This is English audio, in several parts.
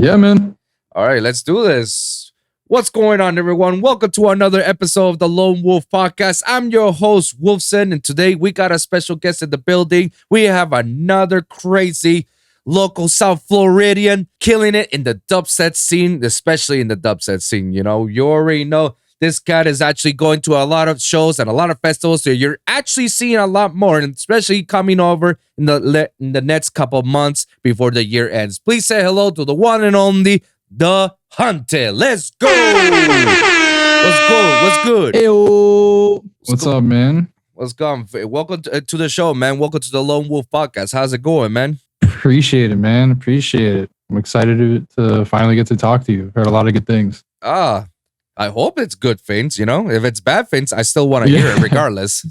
Yeah, man. All right, let's do this. What's going on, everyone? Welcome to another episode of the Lone Wolf Podcast. I'm your host, Wolfson, and today we got a special guest in the building. We have another crazy local South Floridian killing it in the dubstep scene, especially in the dubstep scene. You know, you already know this cat is actually going to a lot of shows and a lot of festivals. So you're actually seeing a lot more, and especially coming over in the next couple of months before the year ends. Please say hello to the one and only The Hunted. Let's go. What's good? Heyo. What's up, man? What's going? Welcome to the show, man. Welcome to the Lone Wolf Podcast. How's it going, man? Appreciate it, man. Appreciate it. I'm excited to finally get to talk to you. Heard a lot of good things. I hope it's good things, you know? If it's bad things, I still want to hear it regardless.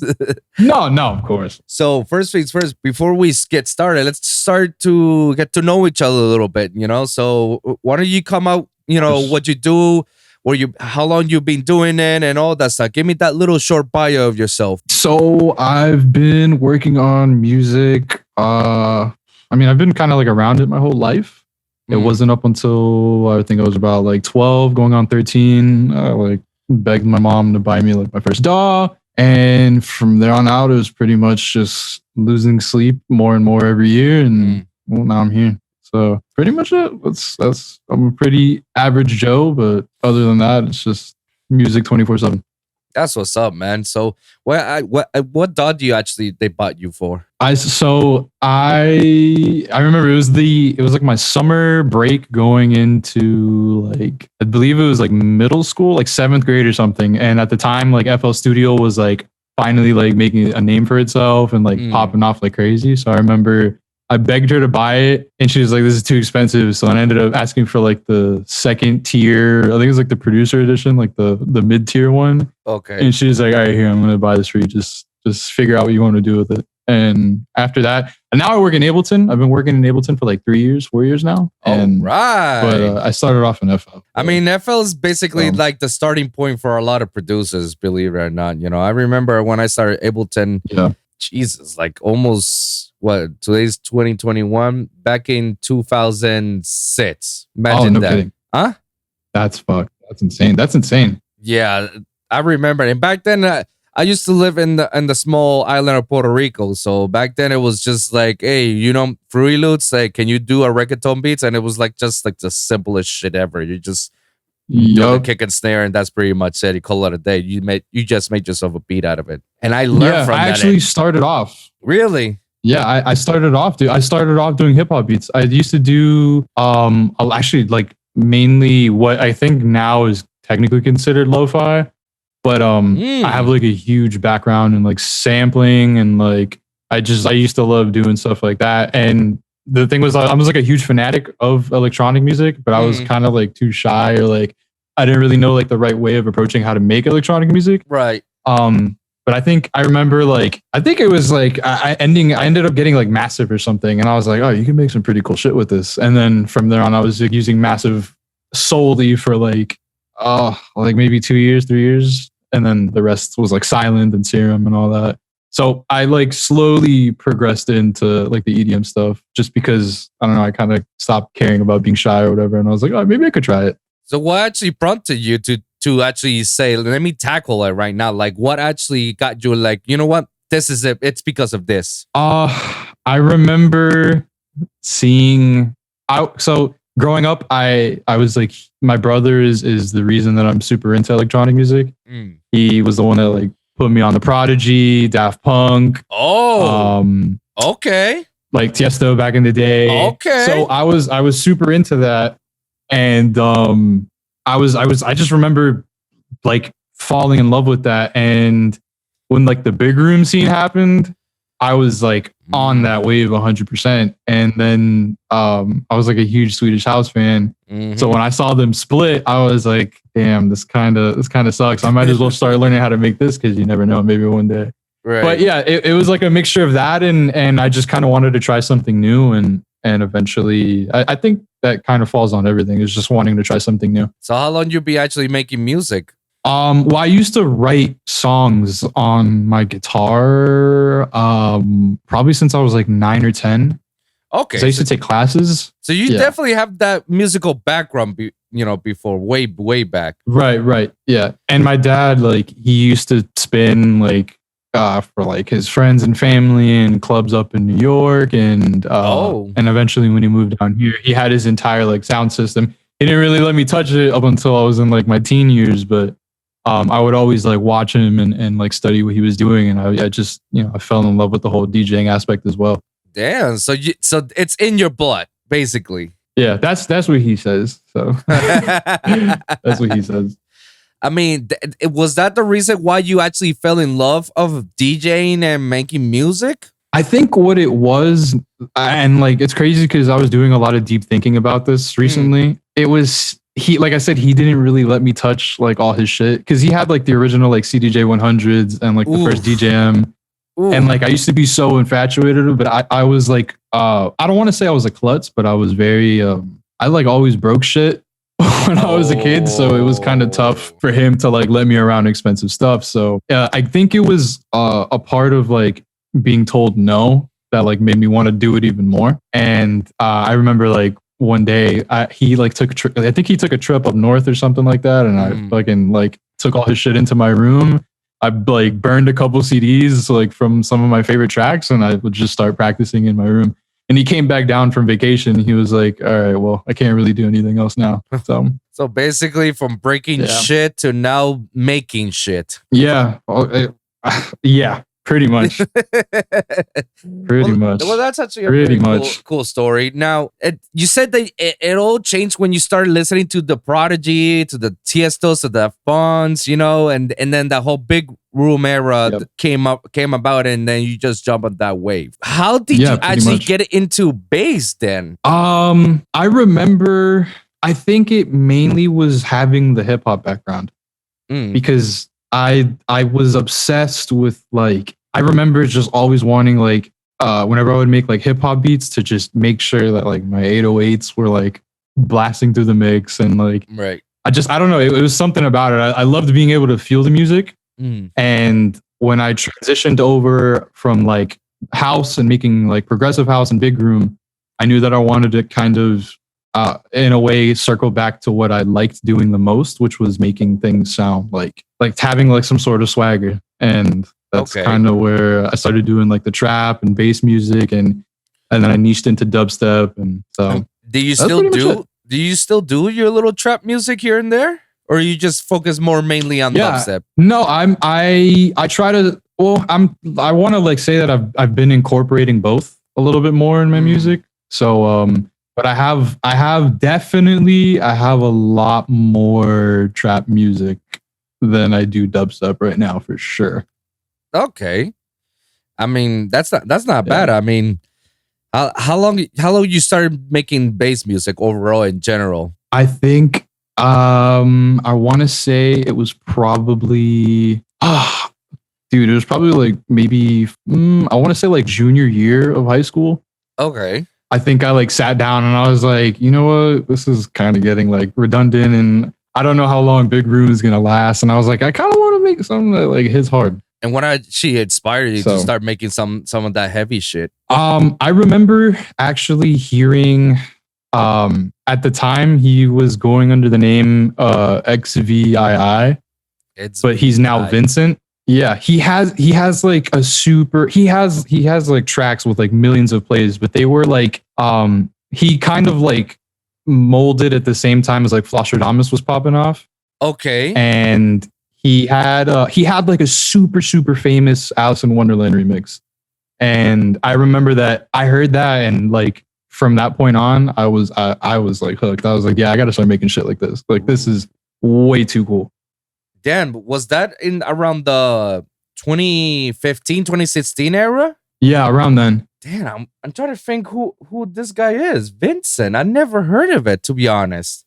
No, of course. So first things first, before we get started, let's start to get to know each other a little bit, you know? So why don't you come out, you know, what you do, how long you've been doing it and all that stuff. Give me that little short bio of yourself. So I've been working on music. I've been kind of like around it my whole life. It wasn't up until I think I was about like 12, going on 13. I begged my mom to buy me like my first DAW. And from there on out, it was pretty much just losing sleep more and more every year. And well, now I'm here. So pretty much it. I'm a pretty average Joe, but other than that, it's just music 24/7. That's what's up, man. So what DAW do they bought you for? I remember it was like my summer break going into like, I believe it was like middle school, like 7th grade or something. And at the time, like FL Studio was like finally like making a name for itself and like popping off like crazy. So I remember I begged her to buy it and she was like, this is too expensive. So I ended up asking for like the second tier. I think it was like the producer edition, like the mid tier one. Okay. And she was like, all right, here, I'm going to buy this for you. Just figure out what you want to do with it. And after that, and now I work in Ableton. I've been working in Ableton for like 4 years now. And, right. But I started off in FL. I mean, FL is basically like the starting point for a lot of producers, believe it or not. You know, I remember when I started Ableton, Jesus, like almost, today's 2021, back in 2006. Imagine that. Kidding. Huh? That's fucked. That's insane. Yeah, I remember. And back then, I used to live in the small island of Puerto Rico. So back then it was just like, hey, you know, Fruity Loops, like, can you do a reggaeton beats? And it was like just like the simplest shit ever. You just do the kick and snare, and that's pretty much it. You call it a day. You just made yourself a beat out of it. And I learned from that. I actually started off. Really? Yeah, I started off, dude. I started off doing hip hop beats. I used to do actually like mainly what I think now is technically considered lo-fi. But I have like a huge background in like sampling and like I used to love doing stuff like that. And the thing was, I was like a huge fanatic of electronic music, but I was kind of like too shy, or like I didn't really know like the right way of approaching how to make electronic music. Right. But I remember like I think it was like I ended up getting like Massive or something, and I was like, oh, you can make some pretty cool shit with this. And then from there on, I was like, using Massive solely for like maybe 2 years, 3 years. And then the rest was like Silent and Serum and all that. So I like slowly progressed into like the EDM stuff just because, I don't know, I kind of stopped caring about being shy or whatever. And I was like, oh, maybe I could try it. So what actually prompted you to actually say, let me tackle it right now? Like what actually got you like, you know what? This is it. It's because of this. I remember seeing growing up, I was like, my brother is the reason that I'm super into electronic music. He was the one that like put me on the Prodigy, Daft Punk. Oh, okay. Like Tiesto back in the day. Okay. So I was super into that, and I just remember like falling in love with that. And when like the big room scene happened, I was like on that wave 100%. And then I was like a huge Swedish House fan. So when I saw them split, I was like, damn, this kind of sucks. I might as well start learning how to make this, because you never know, maybe one day. Right. But yeah, it was like a mixture of that and I just kind of wanted to try something new, and eventually I think that kind of falls on everything, is just wanting to try something new. So how long you be actually making music? Well, I used to write songs on my guitar probably since I was like 9 or 10. Okay. I used to take classes. So you definitely have that musical background, before way back. Right. Yeah. And my dad, like, he used to spin like for like his friends and family and clubs up in New York, and eventually when he moved down here, he had his entire like sound system. He didn't really let me touch it up until I was in like my teen years, but I would always like watch him and like study what he was doing, and I just I fell in love with the whole DJing aspect as well. Damn. So it's in your blood, basically. Yeah, that's what he says. So that's what he says. I mean, was that the reason why you actually fell in love of DJing and making music? I think what it was, and like it's crazy because I was doing a lot of deep thinking about this recently. It was like I said, he didn't really let me touch like all his shit because he had like the original like CDJ 100s and like the first DJM. And like I used to be so infatuated, but I was like, I don't want to say I was a klutz, but I was very, I like always broke shit when I was a kid. So it was kind of tough for him to like let me around expensive stuff. So I think it was a part of like being told no that like made me want to do it even more. And I remember like one day he like took a trip. I think he took a trip up north or something like that. And I fucking like took all his shit into my room. I like burned a couple CDs like from some of my favorite tracks, and I would just start practicing in my room. And he came back down from vacation. He was like, "All right, well, I can't really do anything else now." So basically, from breaking shit to now making shit. Yeah, yeah, pretty much. Pretty much. Well, that's actually a pretty cool story. Now, you said that it all changed when you started listening to the Prodigy, to the Tiestos, to the Fonz, and then the whole big room era came about, and then you just jump on that wave. How did you actually get into bass then? I remember, I think it mainly was having the hip hop background because I was obsessed with like, I remember just always wanting like, whenever I would make like hip hop beats to just make sure that like my 808s were like blasting through the mix and like, I don't know. It was something about it. I loved being able to feel the music. And when I transitioned over from like house and making like progressive house and big room, I knew that I wanted to kind of, in a way, circle back to what I liked doing the most, which was making things sound like having like some sort of swagger. And that's kind of where I started doing like the trap and bass music, and then I niched into dubstep. And so, do you still do your little trap music here and there? Or you just focus more mainly on dubstep? No, I try to. Well, I want to like say that I've been incorporating both a little bit more in my music. So, but I have a lot more trap music than I do dubstep right now for sure. Okay, I mean that's not bad. I mean, how long you started making bass music overall in general? I think. I want to say it was probably, dude, it was probably like maybe, I want to say like junior year of high school. Okay. I think I like sat down and I was like, you know what, this is kind of getting like redundant and I don't know how long Big Room is going to last. And I was like, I kind of want to make something that like hits hard. And what she inspired you to start making some of that heavy shit? I remember actually hearing, at the time he was going under the name XVII, but he's now Vincent. Yeah, he has like a super, he has like tracks with like millions of plays, but they were like he kind of like molded at the same time as like Flosstradamus was popping off. Okay. And he had like a super famous Alice in Wonderland remix. And I remember that I heard that, and like from that point on, I was like hooked. I was like, yeah, I got to start making shit like this. Like, this is way too cool. Dan, was that in around the 2015, 2016 era? Yeah, around then. Dan, I'm trying to think who this guy is. Vincent. I never heard of it, to be honest.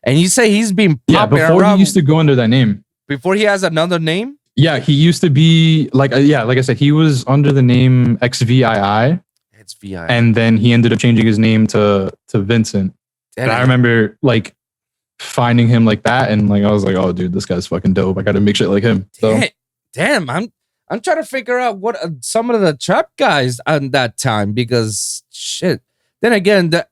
And you say he's been popping before around. He used to go under that name. Before he has another name? Yeah, he used to be like, like I said, he was under the name XVII. And then he ended up changing his name to Vincent. And I remember like finding him like that, and like I was like, oh dude, this guy's fucking dope. I gotta make shit like him. So damn, I'm trying to figure out what some of the trap guys on that time, because shit, then again, that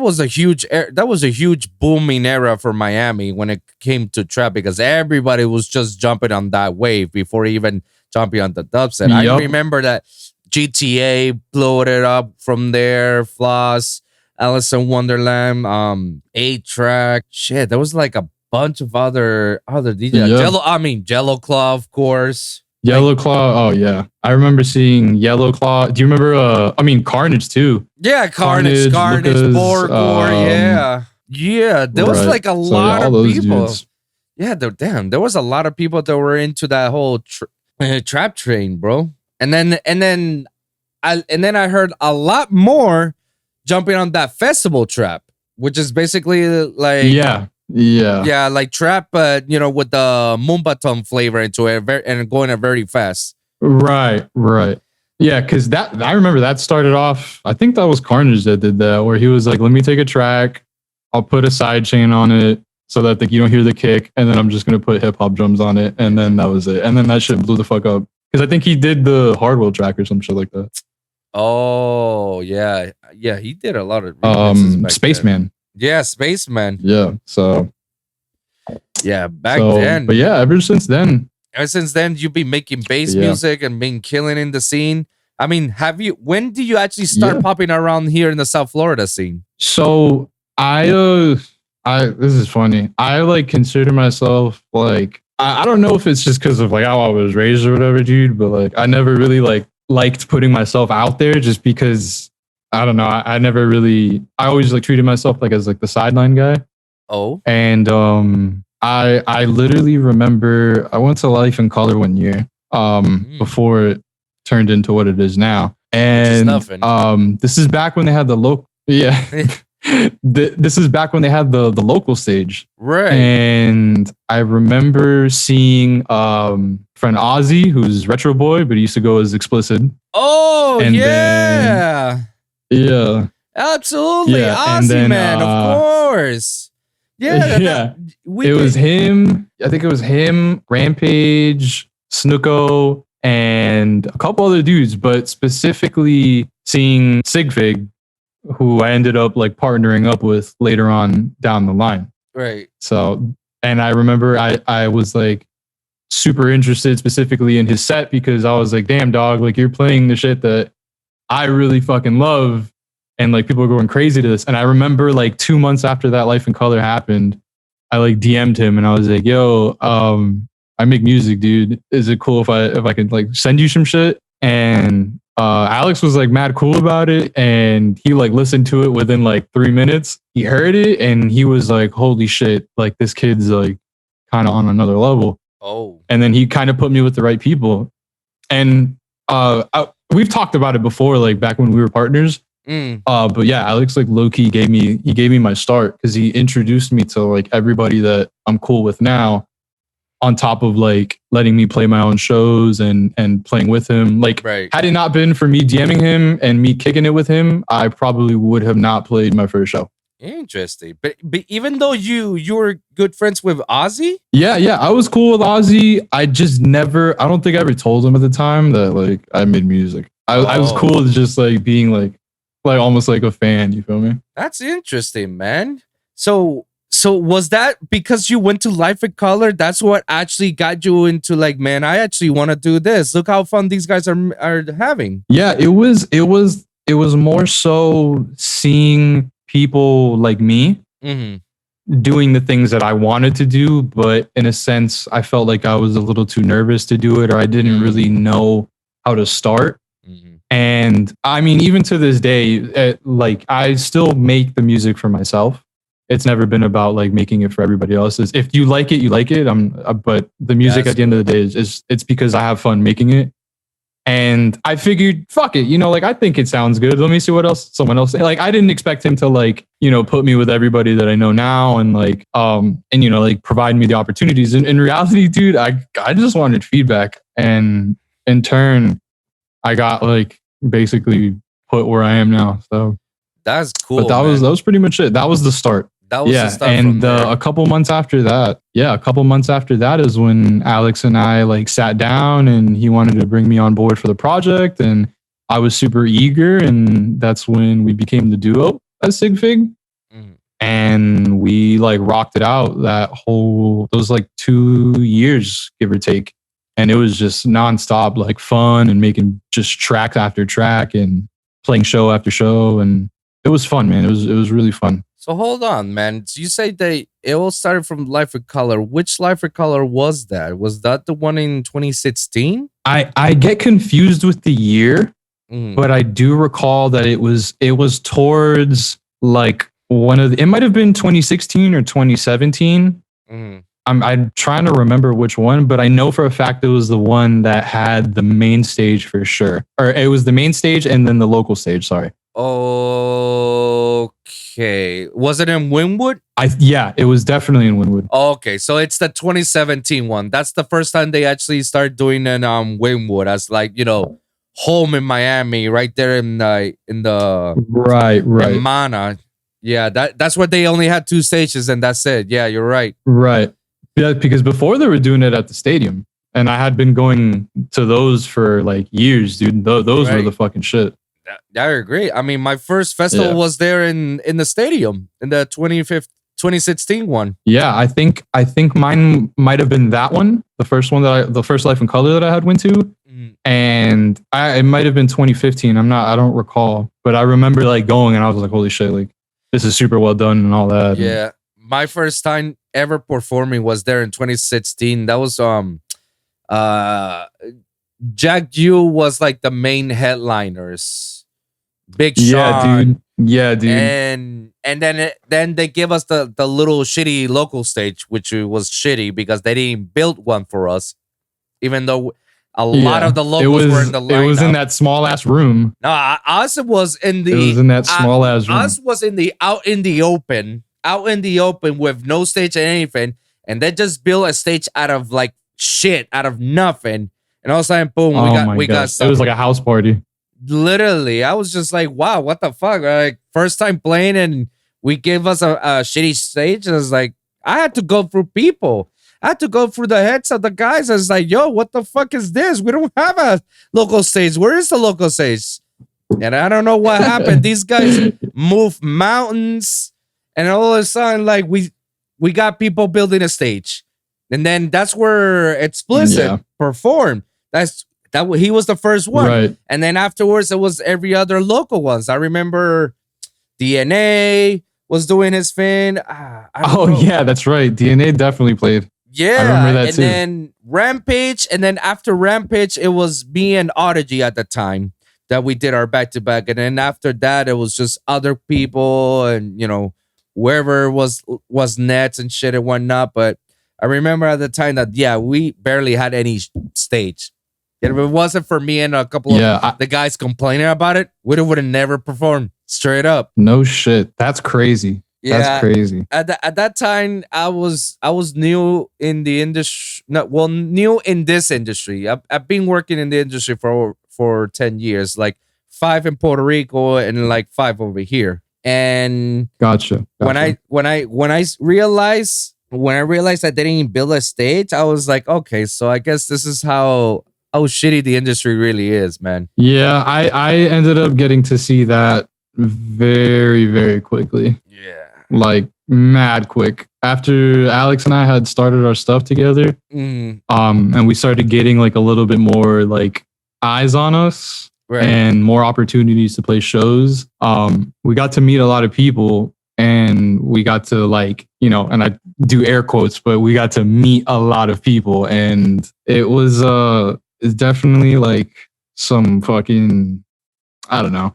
was a huge booming era for Miami when it came to trap because everybody was just jumping on that wave before even jumping on the dubstep. I Yup. remember that GTA blew it up from there. Floss, Alice in Wonderland, 8-Track. Shit, there was like a bunch of other DJs. Yeah. Jello Claw, of course. Yellow Claw. Oh yeah, I remember seeing Yellow Claw. Do you remember? Carnage too. Yeah, Carnage, Lucas, Borgor, yeah. There was right. like a So, lot all of those people. dudes. Yeah, there was a lot of people that were into that whole trap train, bro. And then I heard a lot more jumping on that festival trap, which is basically like Yeah. like trap, but with the Moombaton flavor into it, and going it very fast. Right. Yeah, because I remember that started off. I think that was Carnage that did that, where he was like, "Let me take a track, I'll put a side chain on it so that you don't hear the kick, and then I'm just gonna put hip hop drums on it," and then that was it. And then that shit blew the fuck up because I think he did the Hardwell track or some shit like that. Oh yeah, he did a lot of remixes back Spaceman. then. Yeah, Spaceman. Yeah. So yeah, back then. But yeah, ever since then, you've been making bass music and been killing in the scene. I mean, when do you actually start popping around here in the South Florida scene? So this is funny. I like consider myself like, I don't know if it's just because of like how I was raised or whatever, dude, but like I never really liked putting myself out there just because I don't know. I never really, I always like treated myself like as like the sideline guy. Oh. And I literally remember I went to Life in Color one year before it turned into what it is now. And this is back when they had the local this is back when they had the local stage. Right. And I remember seeing friend Ozzy, who's Retro Boy, but he used to go as Explicit. Oh, and yeah. Yeah. Absolutely. Yeah, Ozzy, man, of course. Yeah. It was him. I think it was him, Rampage, Snuko, and a couple other dudes, but specifically seeing Sigfig, who I ended up like partnering up with later on down the line. Right. So, and I remember I was like super interested specifically in his set because I was like, damn dog, like you're playing the shit that I really fucking love. And like people are going crazy to this. And I remember like 2 months after that Life in Color happened, I like DM'd him and I was like, yo, I make music, dude. Is it cool if I could like send you some shit? And Alex was like mad cool about it. And he like listened to it within like 3 minutes. He heard it and he was like, holy shit, like this kid's like kind of on another level. Oh. And then he kind of put me with the right people. And we've talked about it before, like back when we were partners. But yeah, Alex like low-key gave me my start because he introduced me to like everybody that I'm cool with now, on top of like letting me play my own shows and playing with him. Like had it not been for me DMing him and me kicking it with him, I probably would have not played my first show. Interesting. But even though you were good friends with Ozzy? Yeah, I was cool with Ozzy. I don't think I ever told him at the time that like I made music. I was cool with just like being like almost like a fan, you feel me? That's interesting, man. So was that because you went to Life in Color? That's what actually got you into like, man, I actually want to do this. Look how fun these guys are having. Yeah, it was more so seeing people like me doing the things that I wanted to do, but in a sense, I felt like I was a little too nervous to do it, or I didn't really know how to start. And I mean, even to this day, like I still make the music for myself. It's never been about like making it for everybody else. If you like it, you like it. But the music at the end of the day it's because I have fun making it. And I figured, fuck it, like I think it sounds good. Let me see what else someone else. Like I didn't expect him to like, put me with everybody that I know now and like, like provide me the opportunities. In reality, dude, I just wanted feedback, and in turn, I got like basically put where I am now. So that's cool. But that was pretty much it. That was the start. That was the start. And a couple months after that is when Alex and I like sat down and he wanted to bring me on board for the project. And I was super eager, and that's when we became the duo at Sig Fig. Mhm. And we like rocked it out those like 2 years, give or take. And it was just nonstop, like fun and making just track after track and playing show after show. And it was fun, man. It was really fun. So hold on, man. So you say that it all started from Life with Color. Which Life with Color was that? Was that the one in 2016? I get confused with the year, but I do recall that it was towards like it might have been 2016 or 2017. I'm trying to remember which one, but I know for a fact it was the one that had the main stage for sure. Or it was the main stage and then the local stage, sorry. Okay. Was it in Wynwood? Yeah, it was definitely in Wynwood. Okay, so it's the 2017 one. That's the first time they actually started doing in Wynwood as like, home in Miami, right there in the right. in Mana. Yeah, that's where they only had 2 stages and that's it. Yeah, you're right. Right. Yeah, because before they were doing it at the stadium, and I had been going to those for like years, dude. Those were the fucking shit. I agree. I mean, my first festival was there in the stadium in the 2016 one. Yeah, I think mine might have been that one, the first Life in Color that I had went to, and it might have been 2015. I don't recall, but I remember like going and I was like, holy shit, like this is super well done and all that. Yeah, my first time ever performing was there in 2016. That was Jack Yu was like the main headliners. Big Sean. Yeah, dude. And then they give us the little shitty local stage, which was shitty because they didn't build one for us, even though a lot of the locals were in the lineup. It was in that small ass room. No, us was in the. It was in that small ass room. Us was in the out in the open with no stage or anything, and they just built a stage out of like shit, out of nothing, and all of a sudden, boom, we got something. It was like a house party. Literally, I was just like, wow, what the fuck? Like, first time playing, and we gave us a shitty stage. I was like, I had to go through people. I had to go through the heads of the guys. I was like, yo, what the fuck is this? We don't have a local stage. Where is the local stage? And I don't know what happened. These guys moved mountains, and all of a sudden, like, we got people building a stage. And then that's where Explicit performed. He was the first one. Right. And then afterwards, it was every other local ones. I remember DNA was doing his thing. Yeah, that's right. DNA definitely played. Yeah. I remember that and too. Then Rampage. And then after Rampage, it was me and Audigy at the time that we did our back-to-back. And then after that, it was just other people and, wherever was nets and shit and whatnot. But I remember at the time that, we barely had any stage. If it wasn't for me and a couple of the guys complaining about it, we would have never performed. Straight up. No shit. That's crazy. Yeah, that's crazy. At that time, I was new in the industry. New in this industry. I've been working in the industry for 10 years, like 5 in Puerto Rico and like 5 over here. And gotcha. When I realized that they didn't build a stage, I was like, okay, so I guess this is how shitty the industry really is, man. Yeah, I ended up getting to see that very, very quickly. Yeah. Like mad quick. After Alex and I had started our stuff together, and we started getting like a little bit more like eyes on us and more opportunities to play shows. We got to meet a lot of people, and we got to like, and I do air quotes, but we got to meet a lot of people, and it was it's definitely like some fucking, I don't know,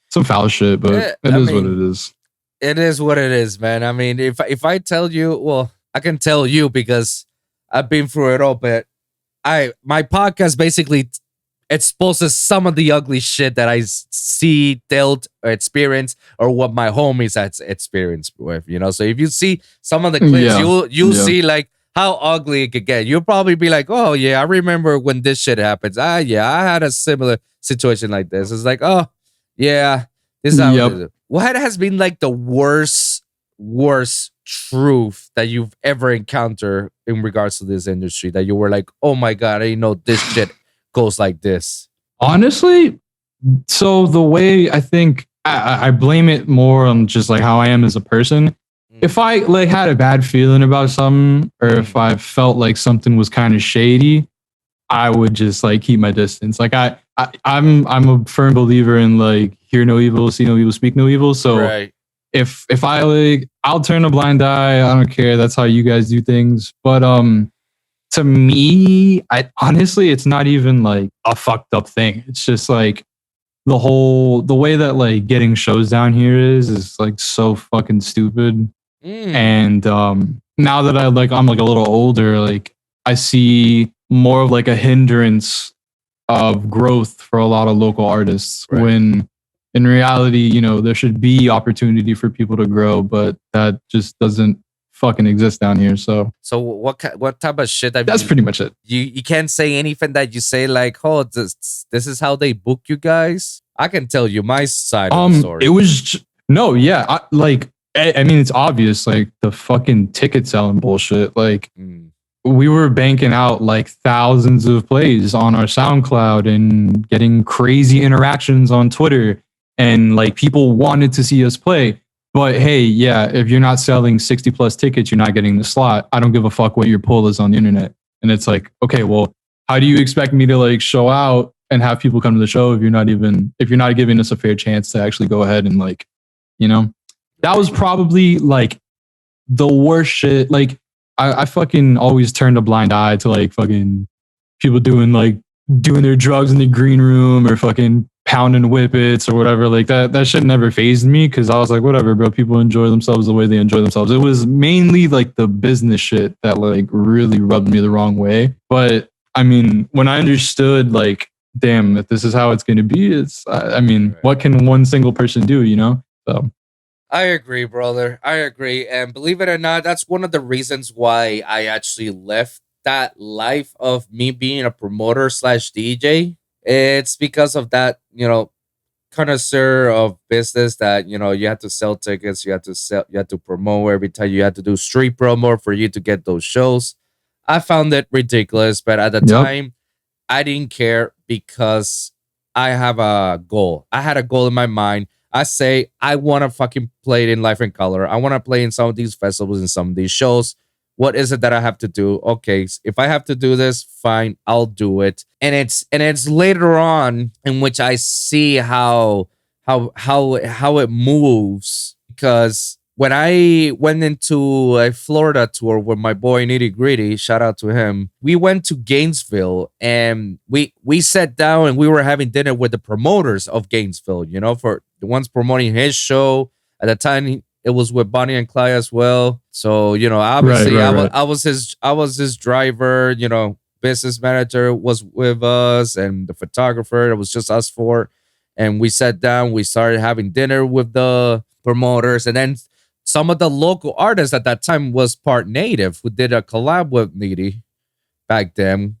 some foul shit, but it is what it is. It is what it is, man. I mean, if I tell you, well, I can tell you because I've been through it all, but my podcast basically exposes some of the ugly shit that I see, dealt, or experience, or what my homies had experienced with, So if you see some of the clips, you'll see like how ugly it could get. You'll probably be like, oh yeah, I remember when this shit happens. I had a similar situation like this. It's like, oh yeah, this is how it is. What has been like the worst truth that you've ever encountered in regards to this industry that you were like, oh my God, I didn't know this shit goes like this? Honestly, So the way I think I blame it more on just like how I am as a person. If I like had a bad feeling about something, or if I felt like something was kind of shady, I would just like keep my distance. Like I'm a firm believer in like hear no evil, see no evil, speak no evil. So Right. if I like, I'll turn a blind eye. I don't care. That's how you guys do things. But to me, I honestly, it's not even like a fucked up thing. It's just like the way that like getting shows down here is like so fucking stupid. And now that I'm like a little older, like I see more of like a hindrance of growth for a lot of local artists, Right. when in reality, you know, there should be opportunity for people to grow, but that just doesn't fucking exist down here. So So what type of shit that that's pretty much it. you can't say anything that you say like, oh, this is how they book you guys. I can tell you my side of the story. It was no, yeah, I mean, it's obvious, like the fucking ticket selling bullshit. Like we were banking out like thousands of plays on our SoundCloud and getting crazy interactions on Twitter, and like people wanted to see us play. But hey, yeah, if you're not selling 60 plus tickets, you're not getting the slot. I don't give a fuck what your pull is on the internet. And it's like, okay, well, how do you expect me to like show out and have people come to the show if you're not giving us a fair chance to actually go ahead and like, you know? That was probably like the worst shit. Like I fucking always turned a blind eye to like fucking people doing their drugs in the green room or fucking pounding whippets or whatever. Like that shit never fazed me, because I was like, whatever, bro. People enjoy themselves the way they enjoy themselves. It was mainly like the business shit that like really rubbed me the wrong way. But I mean, when I understood like, damn, if this is how it's going to be, I mean, what can one single person do, you know? So I agree, brother. I agree. And believe it or not, that's one of the reasons why I actually left that life of me being a promoter slash DJ. It's because of that, connoisseur of business that, you have to sell tickets, you have to promote every time, you have to do street promo for you to get those shows. I found it ridiculous, but at the time, I didn't care because I have a goal. I had a goal in my mind. I say I want to fucking play it in Life in Color. I want to play in some of these festivals and some of these shows. What is it that I have to do? Okay, if I have to do this, fine, I'll do it. And it's later on in which I see how it moves, because when I went into a Florida tour with my boy Nitty Gritty, shout out to him, we went to Gainesville and we sat down and we were having dinner with the promoters of Gainesville, for the ones promoting his show. At the time, it was with Bonnie and Clyde as well. So, obviously Right. I was his driver, business manager was with us, and the photographer, it was just us four. And we sat down, we started having dinner with the promoters, and then some of the local artists at that time was Part Native, who did a collab with Needy back then.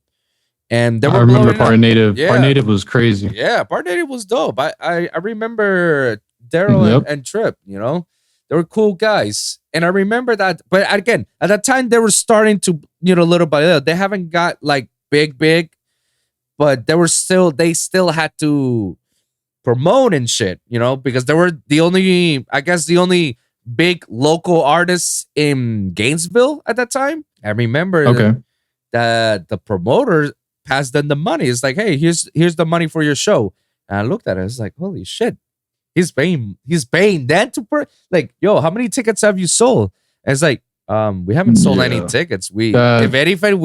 And they were I remember blowing up. Part Native. Yeah. Part Native was crazy. Yeah, Part Native was dope. I remember Daryl and Trip, they were cool guys. And I remember that, but again, at that time they were starting to, little by little. They haven't got like big, but they still had to promote and shit, because they were the only big local artists in Gainesville at that time. I remember that the promoter passed them the money. It's like, hey, here's the money for your show. And I looked at it, it's like, holy shit. He's paying that to like, yo, how many tickets have you sold? And it's like, we haven't sold any tickets. If anything,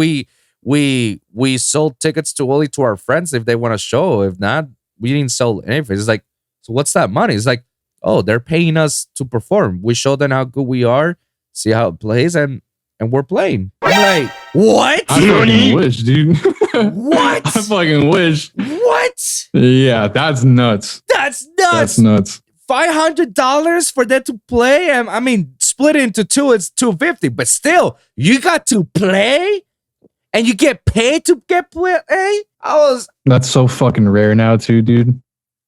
we sold tickets only to our friends if they want to show. If not, we didn't sell anything. It's like, so what's that money? It's like, oh, they're paying us to perform. We show them how good we are, see how it plays, and we're playing. I'm like, what? I fucking wish, dude. What? I fucking wish. What? Yeah, that's nuts. That's nuts. $500 for them to play? And I mean, split it into two, it's $250. But still, you got to play? And you get paid to get play? That's so fucking rare now too, dude.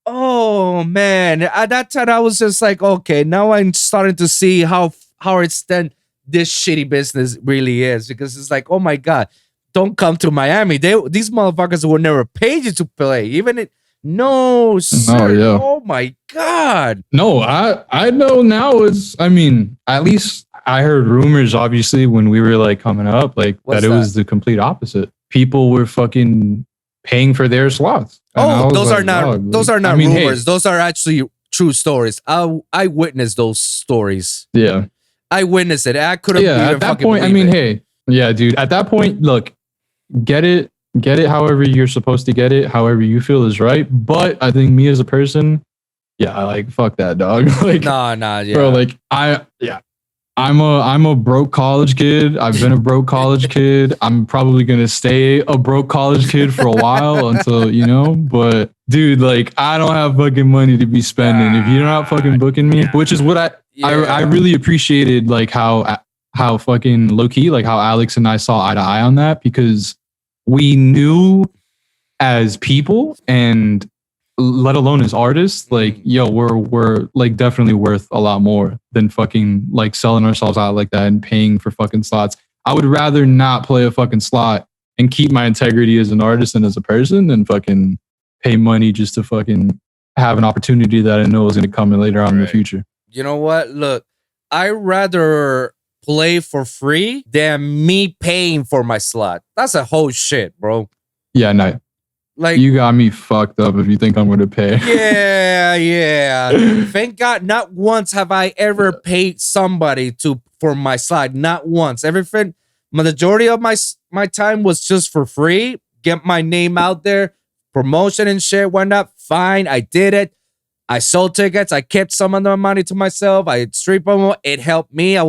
Oh man. At that time, I was just like, okay, now I'm starting to see how extent this shitty business really is. Because it's like, oh my God, don't come to Miami. These motherfuckers will never pay you to play. Even No, sir. yeah. Oh my God. No, I know now is, I mean, at least I heard rumors, obviously, when we were like coming up, like What's that it that? was the complete opposite. People were fucking paying for their slots. And I Oh, was those like, are not dog, those like, are not I mean, hey, rumors. Those are actually true stories. I witnessed those stories. yeah. I witnessed it. I couldn't Yeah, even at that fucking point, I believe mean, it. hey, yeah, dude, at that point, look, get it however you're supposed to get it, however you feel is right. But I think me as a person, yeah, I like fuck that dog. Like, Nah, yeah. bro, like I'm a broke college kid. I've been a broke college kid. I'm probably gonna stay a broke college kid for a while until, but dude, like I don't have fucking money to be spending. If you're not fucking booking me, which is what I really appreciated, like how fucking low key, like how Alex and I saw eye to eye on that, because we knew as people, and let alone as artists, like, yo, we're like definitely worth a lot more than fucking like selling ourselves out like that and paying for fucking slots. I would rather not play a fucking slot and keep my integrity as an artist and as a person than fucking pay money just to fucking have an opportunity that I know is going to come in later on in the future. You know what? Look, I rather play for free than me paying for my slot. That's a whole shit, bro. Yeah, no. Like, you got me fucked up if you think I'm going to pay. Yeah. Thank God, not once have I ever paid somebody for my slide. Not once. Everything, majority of my time was just for free. Get my name out there, promotion and shit. Why not? Fine, I did it. I sold tickets. I kept some of the money to myself. I street promo. It helped me. It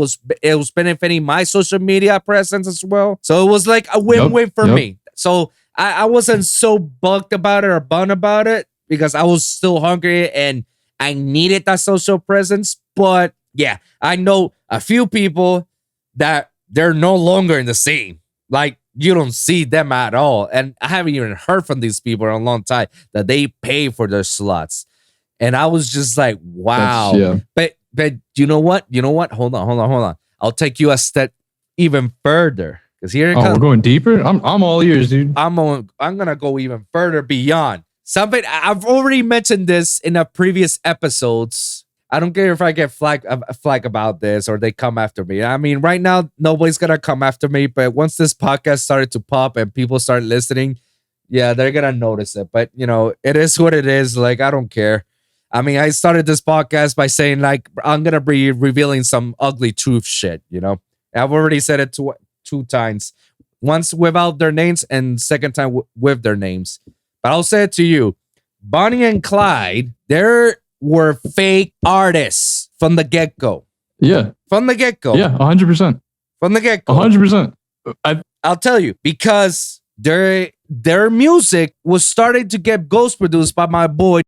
was benefiting my social media presence as well. So it was like a win-win for me. So I wasn't so bugged about it or bummed about it because I was still hungry and I needed that social presence. But yeah, I know a few people that they're no longer in the scene. Like, you don't see them at all. And I haven't even heard from these people in a long time that they pay for their slots. And I was just like, wow. Yeah. But you know what? Hold on. I'll take you a step even further. Because here we're going deeper. I'm all ears, dude. I'm gonna go even further beyond. Something I've already mentioned this in the previous episodes. I don't care if I get flag about this or they come after me. I mean, right now nobody's gonna come after me, but once this podcast started to pop and people start listening, yeah, they're gonna notice it. But it is what it is. Like, I don't care. I mean, I started this podcast by saying, like, I'm gonna be revealing some ugly truth shit. I've already said it two times, once without their names and second time with their names. But I'll say it to you, Bonnie and Clyde, they were fake artists from the get-go. Yeah. From the get-go. Yeah, 100%. From the get-go. 100%. I'll tell you, because their music was starting to get ghost produced by my boy.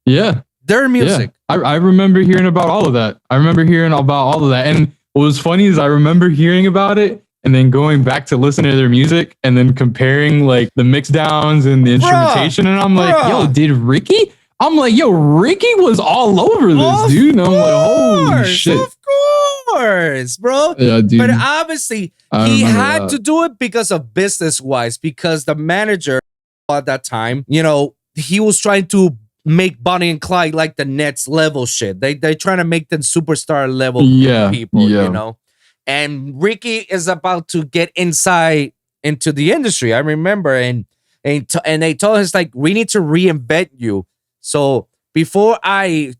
Yeah. Their music. Yeah. I remember hearing about all of that. And what was funny is I remember hearing about it and then going back to listen to their music and then comparing like the mix downs and the instrumentation. And I'm like, yo, did Ricky? I'm like, yo, Ricky was all over this, dude. And I'm like, holy shit. Of course, bro. Yeah, dude. But obviously, he had to do it because of business-wise, because the manager at that time, he was trying to make Bonnie and Clyde like the next level shit. They're trying to make them superstar level people, And Ricky is about to get inside into the industry. I remember, and they told us, like, we need to reinvent you. So before I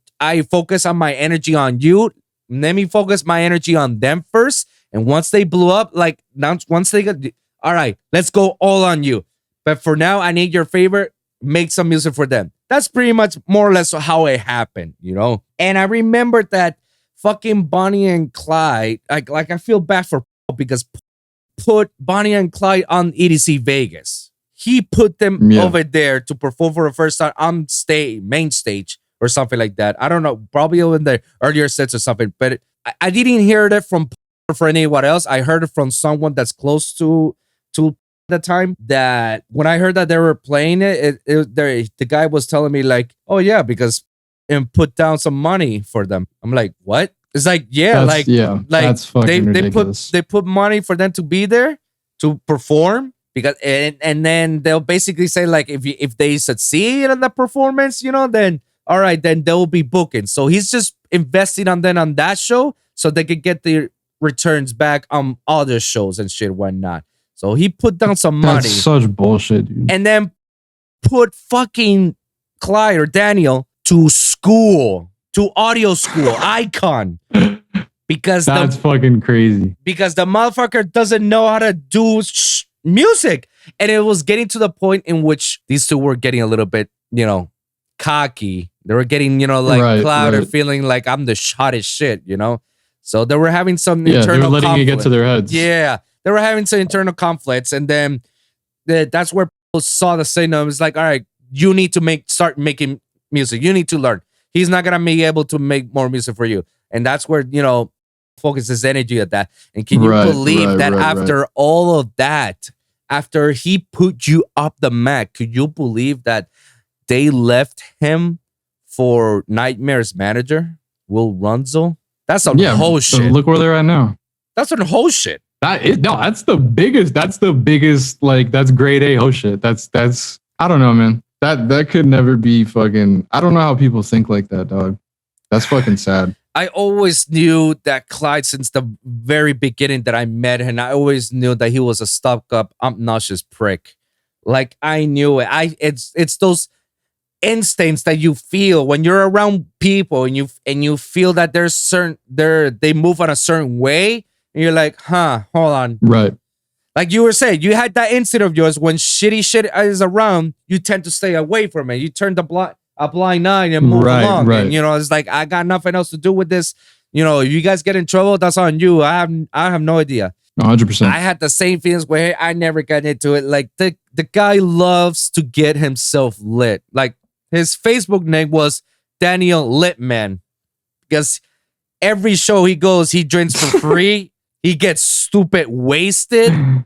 focus on my energy on you, let me focus my energy on them first. And once they blew up, like, once they got, all right, let's go all on you. But for now, I need your favor. Make some music for them. That's pretty much more or less how it happened, And I remember that fucking Bonnie and Clyde, like I feel bad for Paul because put Bonnie and Clyde on EDC Vegas. He put them over there to perform for the first time on main stage or something like that. I don't know, probably in the earlier sets or something, but I didn't hear that from anyone else. I heard it from someone that's close to the time, that when I heard that they were playing it, the guy was telling me, like, oh yeah, because and put down some money for them. I'm like, what? It's like, that's fucking ridiculous. They put money for them to be there to perform, because and then they'll basically say like if they succeed in the performance, then all right, then they'll be booking. So he's just investing on that show so they could get the returns back on other shows and shit, whatnot. So he put down some money. That's such bullshit, dude. And then put fucking Clyde or Daniel to audio school, Icon. Because that's fucking crazy. Because the motherfucker doesn't know how to do music. And it was getting to the point in which these two were getting a little bit, cocky. They were getting, Cloud or feeling like I'm the hottest shit, So they were having some internal they were letting conflict. it get to their heads. Yeah. They were having some internal conflicts. And then that's where people saw the signal. It was like, all right, you need to start making music. You need to learn. He's not going to be able to make more music for you. And that's where, focus his energy at that. And can you believe that after all of that, after he put you up the mat, could you believe that they left him for Nightmare's manager, Will Runzel? That's some whole shit. Look where they're at now. That's some whole shit. That's the biggest, like, that's grade A whole shit. That's I don't know, man. That could never be fucking, I don't know how people think like that, dog. That's fucking sad. I always knew that Clyde since the very beginning that I met him. I always knew that he was a stuck-up, obnoxious prick. Like, I knew it. It's those instincts that you feel when you're around people and you feel that they move on a certain way, and you're like, hold on. Right. Like you were saying, you had that instinct of yours when shitty shit is around, you tend to stay away from it. You turn a blind eye and move along. Right. And, it's like, I got nothing else to do with this. If you guys get in trouble, that's on you. I have no idea. 100%. I had the same feelings where I never got into it. Like the guy loves to get himself lit. Like his Facebook name was Daniel Litman because every show he goes, he drinks for free. He gets stupid wasted, and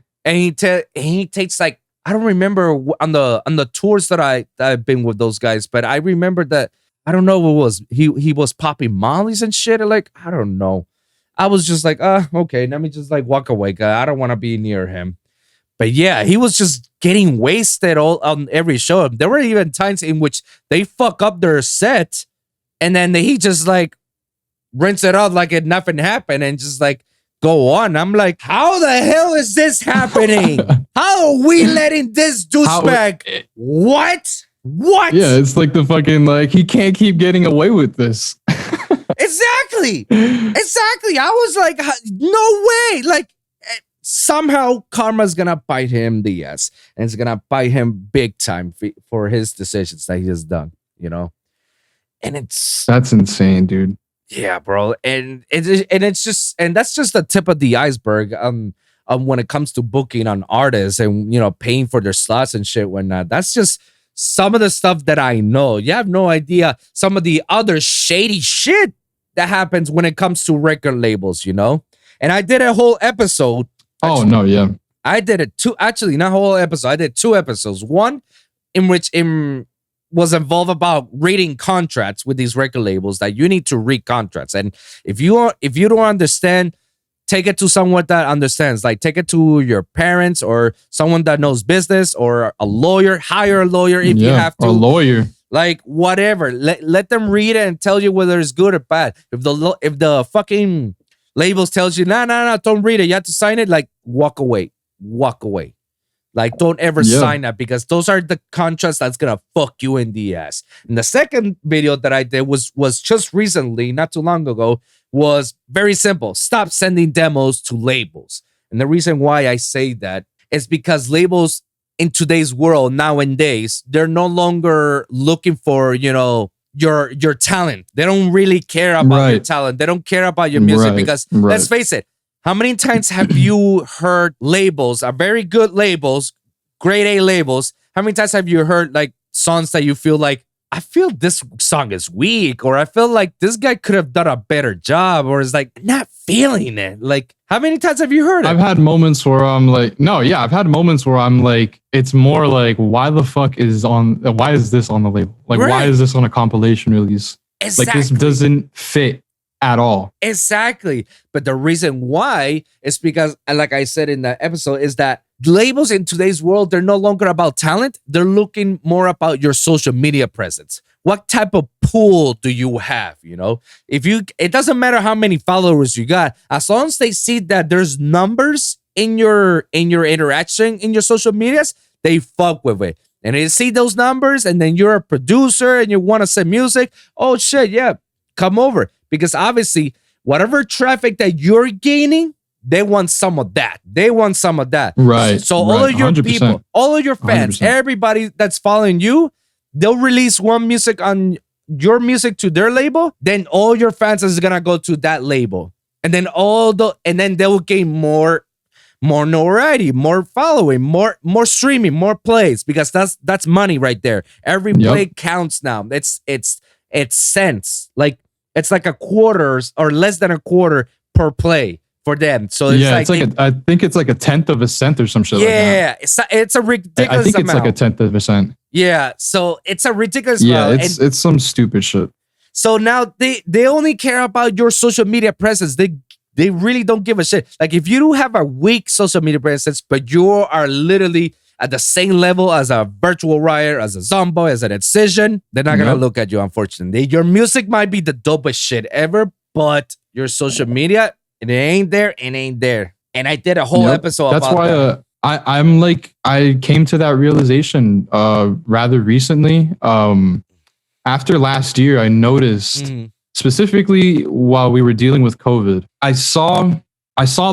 he takes like, I don't remember on the tours that I've been with those guys, but I remember that I don't know what it was. He was popping mollies and shit. Like, I don't know. I was just like, okay, let me just like walk away, guy. I don't want to be near him. But yeah, he was just getting wasted all on every show. There were even times in which they fuck up their set, and then he just like rinse it out like it nothing happened and just like go on. I'm like, how the hell is this happening? How are we letting this douchebag? What? Yeah, it's like the fucking, like, he can't keep getting away with this. Exactly. I was like, no way. Like, somehow karma's gonna bite him the ass, and it's gonna bite him big time for his decisions that he has done. And that's insane, dude. Yeah, bro, and that's just the tip of the iceberg. When it comes to booking on artists and paying for their slots and shit, whatnot. That's just some of the stuff that I know. You have no idea some of the other shady shit that happens when it comes to record labels. And I did a whole episode. Actually, no, yeah, I did it not a whole episode. I did 2 episodes. One in which was involved about reading contracts with these record labels, that you need to read contracts. And if you don't understand, take it to someone that understands. Like, take it to your parents or someone that knows business or a lawyer. Hire a lawyer if you have to. A lawyer. Like, whatever. Let them read it and tell you whether it's good or bad. If the fucking labels tells you, nah, don't read it, you have to sign it, like, walk away. Like, don't ever sign that, because those are the contracts that's gonna fuck you in the ass. And the second video that I did was just recently, not too long ago, was very simple. Stop sending demos to labels. And the reason why I say that is because labels in today's world, nowadays, they're no longer looking for, your talent. They don't really care about your talent. They don't care about your music because let's face it, how many times have you heard labels, very good labels, grade A labels? How many times have you heard like songs that you feel like, I feel this song is weak, or I feel like this guy could have done a better job, or is like not feeling it? Like, how many times have you heard it? I've had moments where I'm like, I've had moments where I'm like, it's more like, why is this on the label? Like, why is this on a compilation release? Exactly. Like, this doesn't fit at all. Exactly. But the reason why is because, like I said in the episode, is that labels in today's world, they're no longer about talent. They're looking more about your social media presence. What type of pool do you have? You know, it doesn't matter how many followers you got, as long as they see that there's numbers in your interaction in your social medias, they fuck with it. And they see those numbers, and then you're a producer and you want to send music. Oh shit, yeah, come over. Because obviously, whatever traffic that you're gaining, they want some of that. They want some of that. Right. So all of your 100%. people, all of your fans, 100%. everybody that's following you, they'll release one music on your music to their label. Then all your fans is gonna go to that label, and then they will gain more notoriety, more following, more streaming, more plays, because that's money right there. Every play counts now. It's cents. Like it's like a quarter or less than a quarter per play for them. So it's I think it's like a tenth of a cent or some shit. Yeah, it's a ridiculous. I think it's amount. like a tenth of a cent. Yeah, so it's a ridiculous. Yeah, amount. it's some stupid shit. So now they only care about your social media presence. They really don't give a shit. Like if you have a weak social media presence, but you are literally at the same level as a Virtual Riot, as a Zombo, as an Incision, they're not gonna look at you, unfortunately. Your music might be the dopest shit ever, but your social media, it ain't there, it ain't there. And I did a whole episode That's about why, that. I'm like, I came to that realization rather recently. After last year, I noticed, specifically while we were dealing with COVID, I saw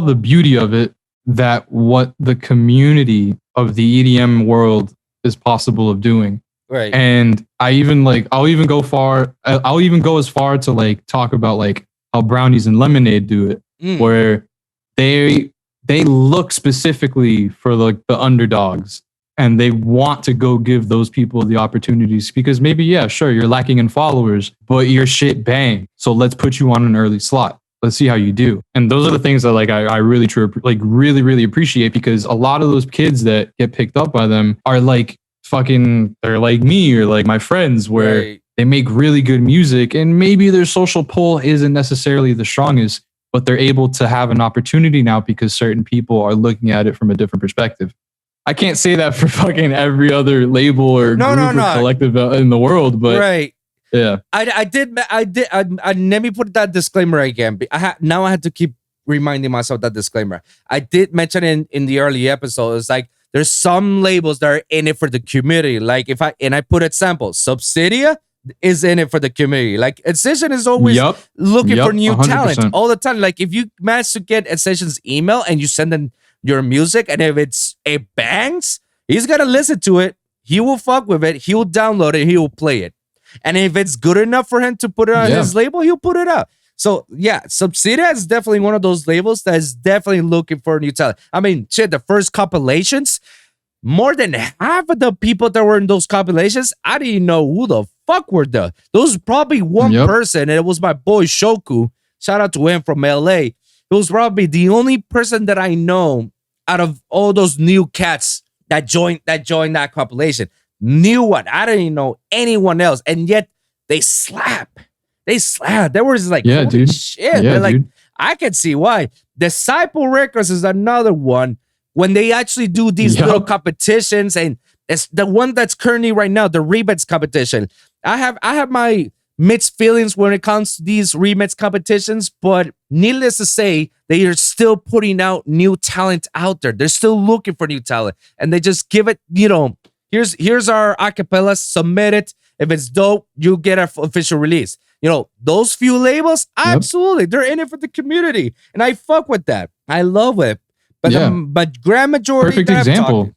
the beauty of it, that what the community of the EDM world is possible of doing. Right. And I'll even go as far to like talk about like how Brownies and Lemonade do it, where they look specifically for like the underdogs, and they want to go give those people the opportunities, because maybe, yeah, sure, you're lacking in followers, but your shit bang. So let's put you on an early slot. Let's see how you do. And those are the things that like I really really appreciate, because a lot of those kids that get picked up by them are like they're like me or like my friends, where they make really good music, and maybe their social pull isn't necessarily the strongest, but they're able to have an opportunity now because certain people are looking at it from a different perspective. I can't say that for fucking every other label or group or collective in the world, but yeah. I did. Let me put that disclaimer again. Now I had to keep reminding myself that disclaimer. I did mention in the early episode, it's like there's some labels that are in it for the community. Like I put examples, Subsidia is in it for the community. Like Incision is always looking for new 100%. talent all the time. Like if you manage to get Incision's email and you send them your music, and if it bangs, he's gonna listen to it. He will fuck with it. He will download it. He will play it. And if it's good enough for him to put it on his label, he'll put it up. So yeah, Subsidia is definitely one of those labels that is definitely looking for new talent. I mean, shit, the first compilations, more than half of the people that were in those compilations, I didn't know who the fuck were there. Those was probably one person, and it was my boy Shoku. Shout out to him from LA. It was probably the only person that I know out of all those new cats that joined that compilation. New one. I didn't know anyone else, and yet they slap. There was like, holy dude. shit. Yeah, like, dude. I can see why. Disciple Records is another one. When they actually do these little competitions, and it's the one that's currently right now, the remix competition. I have my mixed feelings when it comes to these remix competitions, but needless to say, they are still putting out new talent out there. They're still looking for new talent, and they just give it, here's our acapella, submit it. If it's dope, you get an official release. Those few labels, absolutely, they're in it for the community, and I fuck with that. I love it. But grand majority. Perfect example.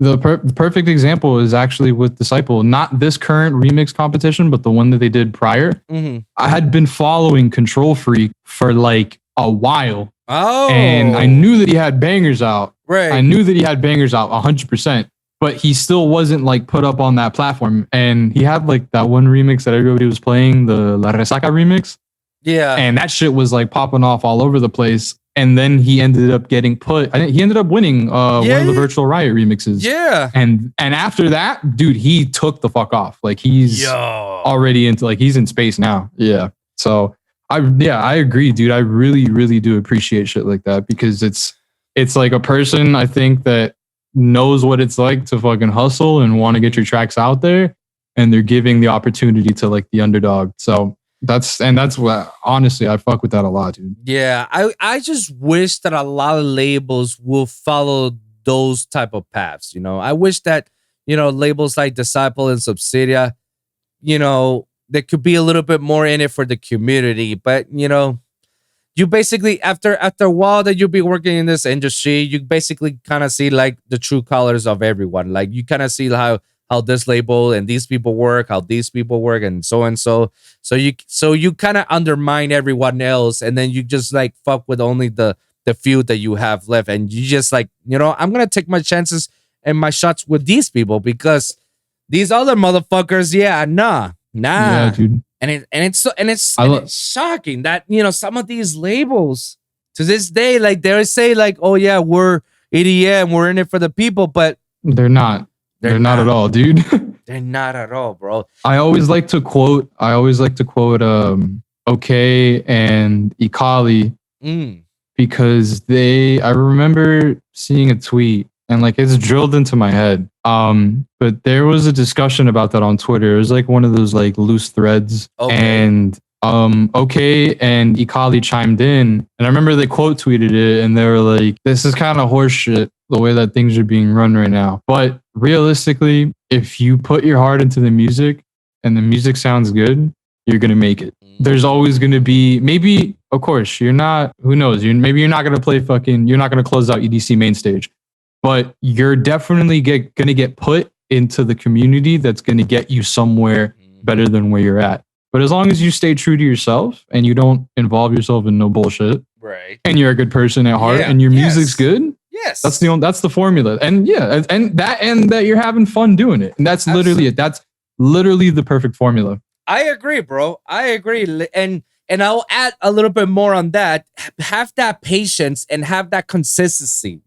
The perfect example is actually with Disciple, not this current remix competition, but the one that they did prior. I had been following Control Freak for like a while. And I knew that he had bangers out. Right. I knew that he had bangers out 100%, but he still wasn't like put up on that platform. And he had like that one remix that everybody was playing, the La Resaca remix. Yeah. And that shit was like popping off all over the place. And then he ended up getting he ended up winning one of the Virtual Riot remixes. Yeah. And after that, dude, he took the fuck off. Like he's already into, like, he's in space now. Yeah. So I agree, dude. I really, really do appreciate shit like that because it's like a person I think that knows what it's like to fucking hustle and want to get your tracks out there, and they're giving the opportunity to like the underdog. So that's what honestly I fuck with that a lot, dude. Yeah, I just wish that a lot of labels will follow those type of paths. I wish that labels like Disciple and Subsidia, there could be a little bit more in it for the community. But you basically after a while that you'll be working in this industry, you basically kind of see like the true colors of everyone. Like you kind of see how this label and these people work, how these people work, and so and so. So you kind of undermine everyone else, and then you just like fuck with only the few that you have left, and you just like I'm gonna take my chances and my shots with these people because these other motherfuckers, nah. Yeah, dude. And it's shocking that some of these labels to this day, like they say like, oh yeah, we're EDM, we're in it for the people, but they're not. They're not at all, dude. They're not at all, bro. I always like to quote OK and Ikali because I remember seeing a tweet and like it's drilled into my head. But there was a discussion about that on Twitter. It was like one of those like loose threads. Okay. And OK and Ikali chimed in, and I remember they quote tweeted it, and they were like, "This is kind of horseshit the way that things are being run right now." But realistically, if you put your heart into the music and the music sounds good, you're gonna make it. There's always gonna be maybe, of course, you're not. Who knows? Maybe you're not gonna play you're not gonna close out EDC main stage, but you're definitely gonna get put into the community that's gonna get you somewhere better than where you're at. But as long as you stay true to yourself and you don't involve yourself in no bullshit, right? And you're a good person at heart, and your music's good, yes, that's the formula. And that you're having fun doing it, and that's literally it. That's literally the perfect formula. I agree, bro. I agree, and I'll add a little bit more on that. Have that patience and have that consistency.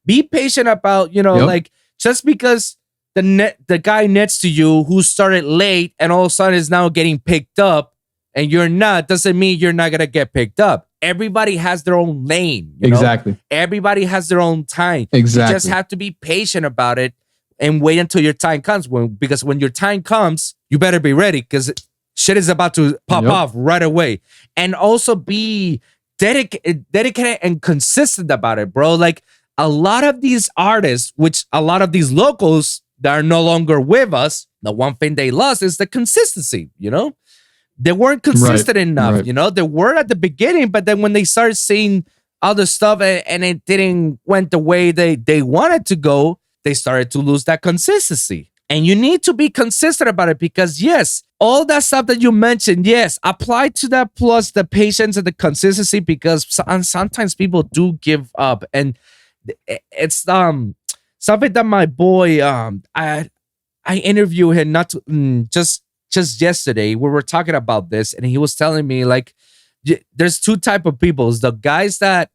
Be patient about like just because the guy next to you who started late and all of a sudden is now getting picked up and you're not, doesn't mean you're not gonna get picked up. Everybody has their own lane. Exactly. Everybody has their own time. Exactly. You just have to be patient about it and wait until your time comes. Because when your time comes, you better be ready because shit is about to pop off right away. And also be dedicated and consistent about it, bro. Like a lot of these artists, which a lot of these locals that are no longer with us, the one thing they lost is the consistency, They weren't consistent enough, They were at the beginning, but then when they started seeing other stuff and it didn't went the way they wanted to go, they started to lose that consistency. And you need to be consistent about it because, yes, all that stuff that you mentioned, yes, apply to that plus the patience and the consistency because sometimes people do give up. And it's something that my boy, I interviewed him just yesterday. We were talking about this, and he was telling me like, there's two type of people: the guys that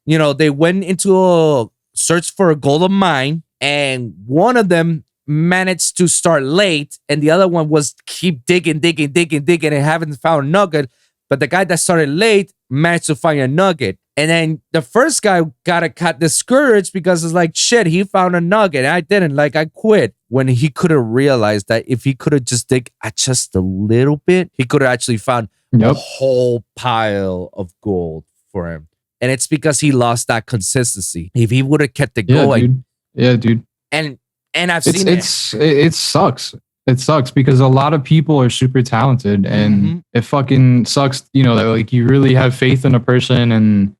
they went into a search for a golden mine, and one of them managed to start late, and the other one was keep digging, and haven't found a nugget. But the guy that started late managed to find a nugget. And then the first guy got discouraged because it's like, shit, he found a nugget. I didn't. Like, I quit. When he could have realized that if he could have just dig just a little bit, he could have actually found a whole pile of gold for him. And it's because he lost that consistency. If he would have kept it going. Yeah, dude. And I've seen it. It sucks. It sucks because a lot of people are super talented and it fucking sucks, that like you really have faith in a person. And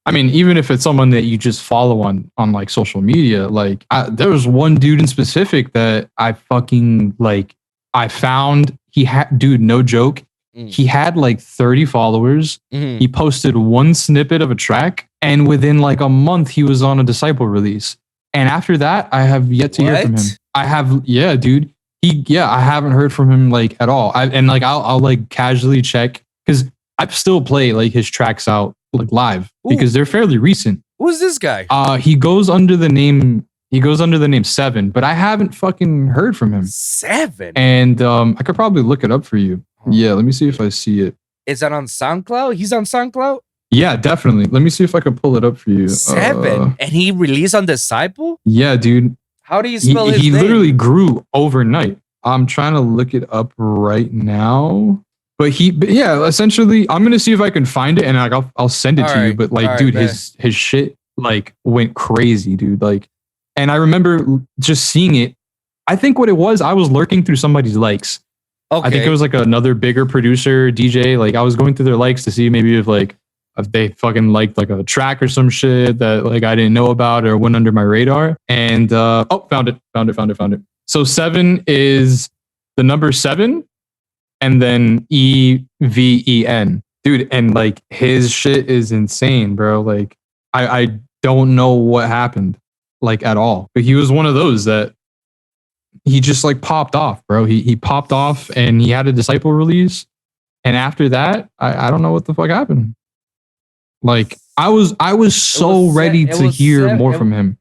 I mean, even if it's someone that you just follow on like social media, like there was one dude in specific that I fucking like, I found dude, no joke. He had like 30 followers. He posted one snippet of a track and within like a month he was on a Disciple release. And after that, I have yet to hear from him. Dude. I haven't heard from him like at all. I'll like casually check because I still play like his tracks out like live because they're fairly recent. Who's this guy? He goes under the name 7, but I haven't fucking heard from him. 7? And I could probably look it up for you. Yeah, let me see if I see it. Is that on SoundCloud? He's on SoundCloud? Yeah, definitely. Let me see if I can pull it up for you. 7. And he released on Disciple? Yeah, dude. How do you spell his He name? literally grew overnight. I'm trying to look it up right now. But yeah, essentially, I'm gonna see if I can find it and like I'll send it to you. But like, dude, his shit like went crazy, dude. Like, and I remember just seeing it. I think what it was, I was lurking through somebody's likes. Okay. I think it was like another bigger producer, DJ. Like I was going through their likes to see maybe if they fucking liked like a track or some shit that like I didn't know about or went under my radar. And found it. So 7 is the number 7 and then EVEN. Dude, and like his shit is insane, bro. Like I don't know what happened like at all. But he was one of those that he just like popped off, bro. He popped off and he had a Disciple release. And after that, I don't know what the fuck happened. Like I was so ready to hear more from him.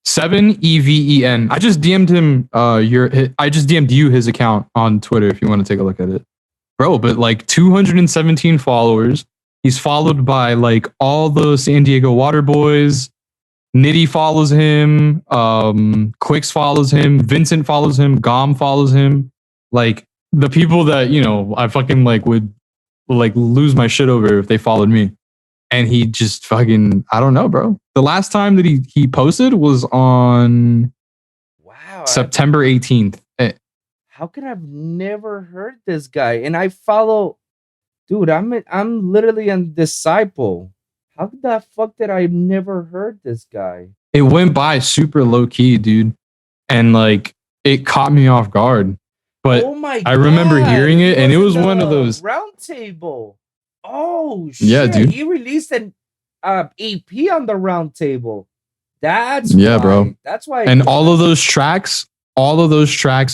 7 EVEN. I just DM'd him I just DM'd you his account on Twitter if you want to take a look at it. Bro, but like 217 followers. He's followed by like all the San Diego Water Boys. Nitty follows him. Quix follows him. Vincent follows him. Gom follows him. Like the people that, you know, I fucking like would like lose my shit over if they followed me. And he just fucking, I don't know, bro. The last time that he posted was on September 18th. How could I've never heard this guy? And I follow, dude, I'm literally a Disciple. How the fuck did I never heard this guy? It went by super low key, dude. And like it caught me off guard. But I remember hearing it and it was one of those round table. Oh shit! Yeah, dude. He released an EP on the round table. That's bro. That's why. And all of those tracks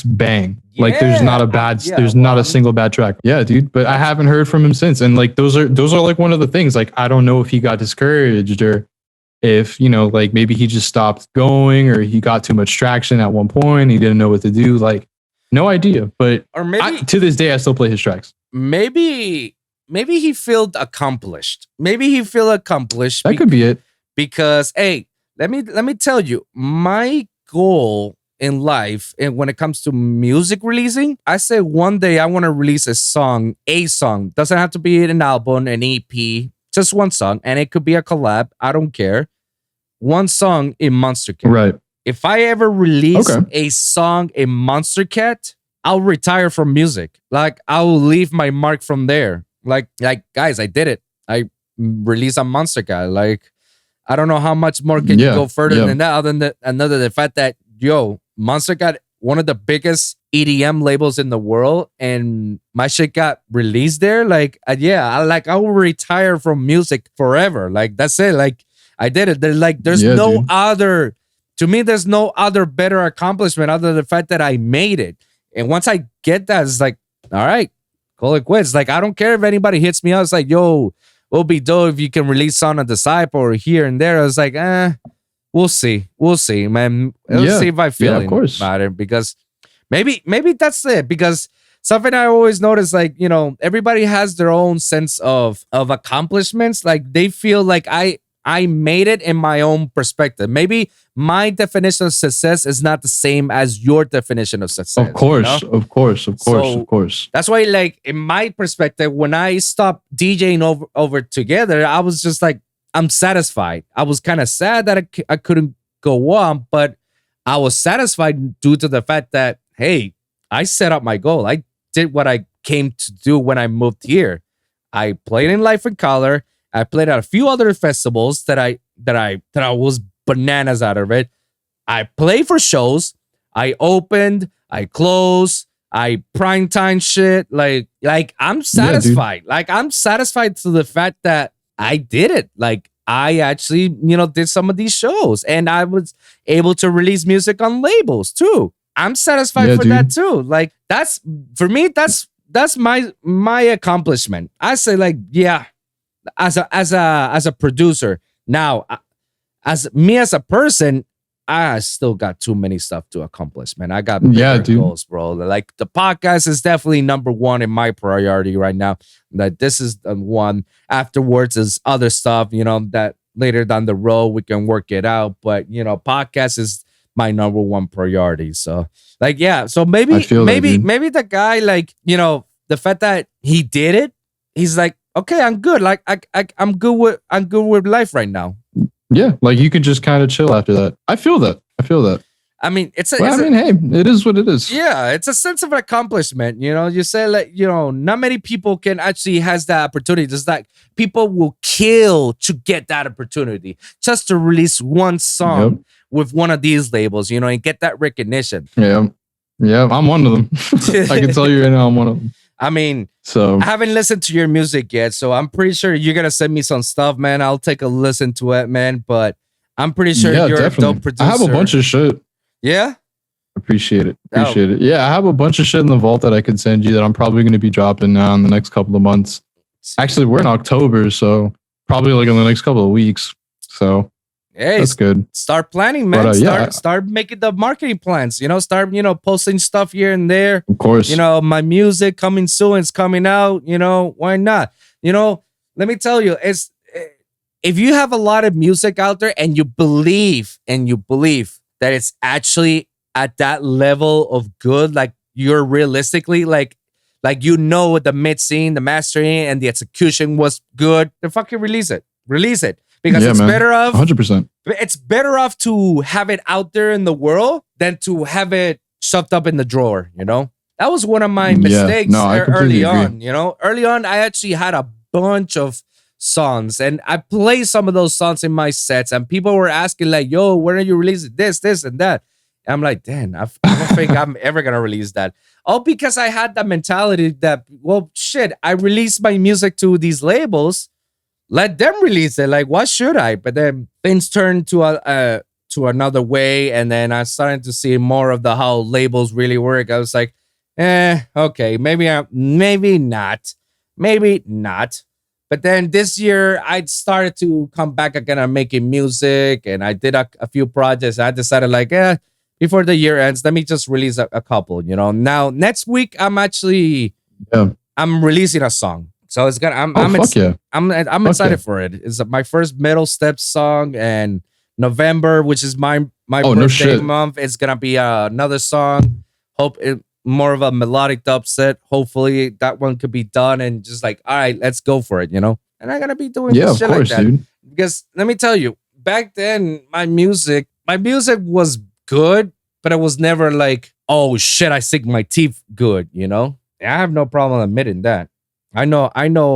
bang. Yeah, like there's not a bad, not a single bad track. Yeah, dude. But I haven't heard from him since. And like those are like one of the things. Like I don't know if he got discouraged or if you know like maybe he just stopped going or he got too much traction at one point. He didn't know what to do. Like no idea. But or maybe to this day I still play his tracks. Maybe he felt accomplished. That could be it. Because hey, let me tell you, my goal in life and when it comes to music releasing, I say one day I want to release a song. Doesn't have to be an album, an EP, just one song, and it could be a collab. I don't care. One song in Monster Cat. Right. If I ever release a song in Monster Cat, I'll retire from music. Like I'll leave my mark from there. Like guys, I did it. I released a Monster Cat. Like I don't know how much more can you go further than that, other than the fact that Monster Cat, one of the biggest EDM labels in the world, and my shit got released there. Like I will retire from music forever. Like that's it. Like I did it. There's no other. To me, there's no other better accomplishment other than the fact that I made it. And once I get that, it's like, all right. Call it quits. Like, I don't care if anybody hits me up. It's like, yo, it'll be dope if you can release on a Disciple or here and there. I was like, we'll see. We'll see, man. Let's see if I feel about it. Because maybe that's it. Because something I always notice, like, you know, everybody has their own sense of accomplishments. Like, they feel like I made it in my own perspective. Maybe my definition of success is not the same as your definition of success. Of course. That's why, like, in my perspective, when I stopped DJing over together, I was just like, I'm satisfied. I was kind of sad that I couldn't go on, but I was satisfied due to the fact that, hey, I set up my goal. I did what I came to do when I moved here. I played in Life in Color. I played at a few other festivals that I was bananas out of it. I played for shows. I opened. I closed. I primetime shit. Like I'm satisfied. I'm satisfied to the fact that I did it. Like I actually, did some of these shows, and I was able to release music on labels too. I'm satisfied for that too. Like that's for me. That's my accomplishment. I say like, yeah. As a producer now, as a person, I still got too many stuff to accomplish, man. I got Yeah, bigger dude. goals, bro. Like the podcast is definitely number one in my priority right now. That this is the one. Afterwards is other stuff, that later down the road we can work it out. But podcast is my number one priority. So like, yeah. So I maybe feel that, dude. maybe the guy, like, the fact that he did it, he's like, okay, I'm good. Like I'm good with life right now. Yeah, like you could just kind of chill after that. I feel that. I mean, Hey, it is what it is. yeah, it's a sense of accomplishment. You say, like, not many people can actually has that opportunity. Just like people will kill to get that opportunity just to release one song with one of these labels, and get that recognition. Yeah, I'm one of them. I can tell you right now, I'm one of them. I mean, So I haven't listened to your music yet, so I'm pretty sure you're gonna send me some stuff, man. I'll take a listen to it, man. But I'm pretty sure you're a dope producer. I have a bunch of shit. Yeah. Appreciate it. Yeah, I have a bunch of shit in the vault that I could send you that I'm probably going to be dropping now in the next couple of months. Actually, we're in October, so probably like in the next couple of weeks. So hey, that's good. Start planning, man. But, start making the marketing plans. Start posting stuff here and there. Of course. My music coming soon. It's coming out. Why not? Let me tell you, if you have a lot of music out there and you believe that it's actually at that level of good, like you're realistically like the mixing, the mastering, and the execution was good, then fucking release it because it's better off 100%. It's better off to have it out there in the world than to have it shoved up in the drawer. That was one of my mistakes early on. Early on, I actually had a bunch of songs and I played some of those songs in my sets, and people were asking like, yo, when are you releasing this and that? And I'm like, damn, I don't think I'm ever gonna release that. All because I had that mentality that, well, shit, I released my music to these labels, let them release it. Like, why should I? But then things turned to another way, and then I started to see more of the how labels really work. I was like, okay, maybe not. But then this year, I started to come back again and making music, and I did a few projects. I decided like, before the year ends, let me just release a couple. Now next week, I'm releasing a song, so it's gonna. I'm excited for it. It's my first Metal Steps song, and November, which is my birthday month, it's gonna be another song. Hope it. More of a melodic dubstep. Hopefully that one could be done and just like, all right, let's go for it, And I'm gonna be doing shit like that. Dude. Because let me tell you, back then my music was good, but it was never like, oh shit, I sink my teeth good, I have no problem admitting that. I know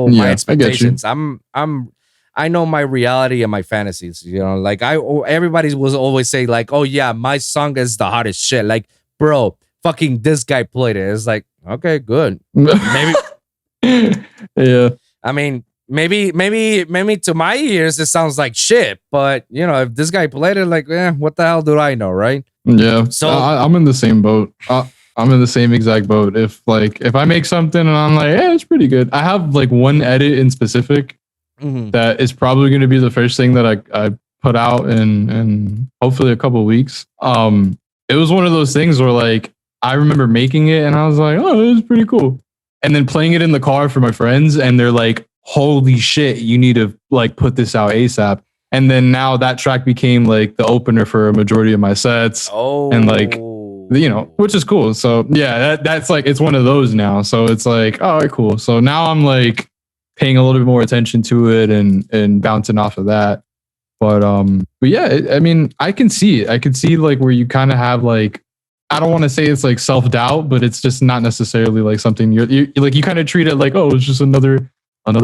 my expectations. I know my reality and my fantasies, like everybody was always say like, oh yeah, my song is the hottest shit. Like, bro, fucking this guy played it. It's like, okay, good. Maybe. Yeah. I mean, maybe to my ears it sounds like shit, but if this guy played it, like, what the hell do I know, right? Yeah. So I'm in the same boat. I'm in the same exact boat. If I make something and I'm like, it's pretty good. I have like one edit in specific that is probably going to be the first thing that I put out in hopefully a couple of weeks. It was one of those things where like, I remember making it and I was like, oh, it was pretty cool. And then playing it in the car for my friends and they're like, holy shit, you need to like put this out ASAP. And then now that track became like the opener for a majority of my sets. Oh. And like, which is cool. So yeah, that's like, it's one of those now. So it's like, all right, cool. So now I'm like paying a little bit more attention to it and bouncing off of that. But yeah, I mean, I can see it. I can see like where you kind of have like, I don't want to say it's like self-doubt, but it's just not necessarily like something you kind of treat it like, oh, it's just another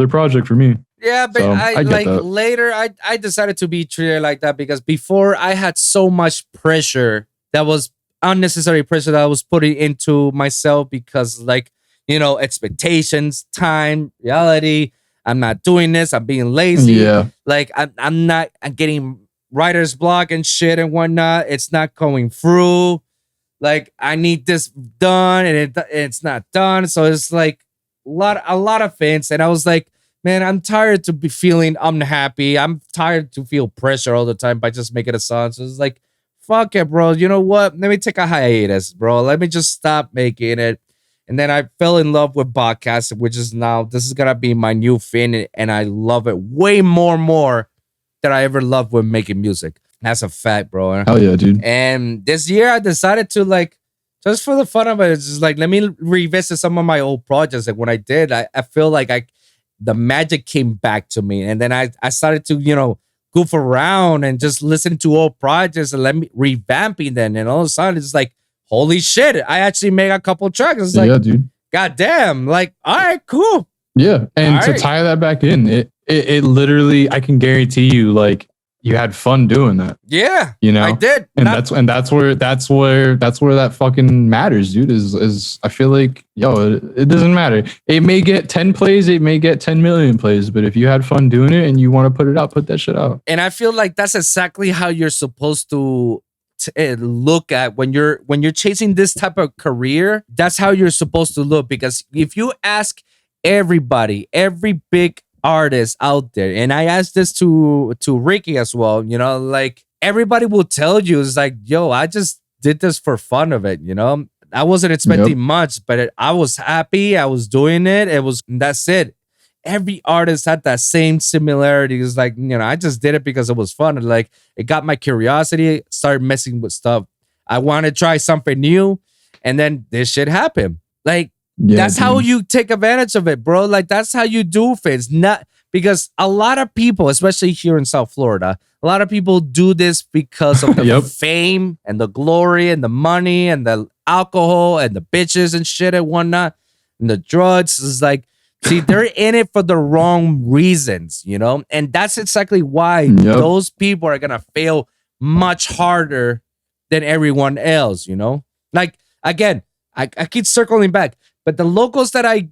project for me. Yeah, but so, I like that. Later I decided to be treated like that because before I had so much pressure that was unnecessary pressure that I was putting into myself because like, expectations, time, reality. I'm not doing this. I'm being lazy. Yeah. Like I'm getting writer's block and shit and whatnot. It's not going through. Like I need this done and it's not done. So it's like a lot of things. And I was like, man, I'm tired to be feeling unhappy. I'm tired to feel pressure all the time by just making a song. So it's like, fuck it, bro. You know what? Let me take a hiatus, bro. Let me just stop making it. And then I fell in love with podcasting, which is now, this is going to be my new thing. And I love it way more than I ever loved with making music. That's a fact, bro. Hell yeah, dude. And this year I decided to, like, just for the fun of it, it's just like, let me revisit some of my old projects. Like when I did, I feel like the magic came back to me. And then I started to, you know, goof around and just listen to old projects and let me revamping them. And all of a sudden it's like, holy shit, I actually made a couple tracks. It's like, yeah, dude. Goddamn, like, all right, cool. Yeah. And All to right. tie that back in, it literally, I can guarantee you, like, you had fun doing that. Yeah, You know? I did. And that's where that fucking matters, dude. Is I feel like, it doesn't matter. It may get 10 plays, it may get 10 million plays, but if you had fun doing it and you want to put it out, put that shit out. And I feel like that's exactly how you're supposed to look at when you're chasing this type of career. That's how you're supposed to look, because if you ask everybody, every big artist out there, and I asked this to Ricky as well, you know, like, everybody will tell you, it's like, yo, I just did this for fun of it, you know. I wasn't expecting much, but I was happy. I was doing it. That's it. Every artist had that same similarity. It's like, you know, I just did it because it was fun. And like, it got my curiosity, started messing with stuff. I want to try something new. And then this shit happened. Like, that's how you take advantage of it, bro. Like, that's how you do things. Not because a lot of people, especially here in South Florida, a lot of people do this because of the fame and the glory and the money and the alcohol and the bitches and shit and whatnot and the drugs. It's like, see, they're in it for the wrong reasons, you know? And that's exactly why those people are gonna fail much harder than everyone else, you know? Like, again, I keep circling back, but the locals that I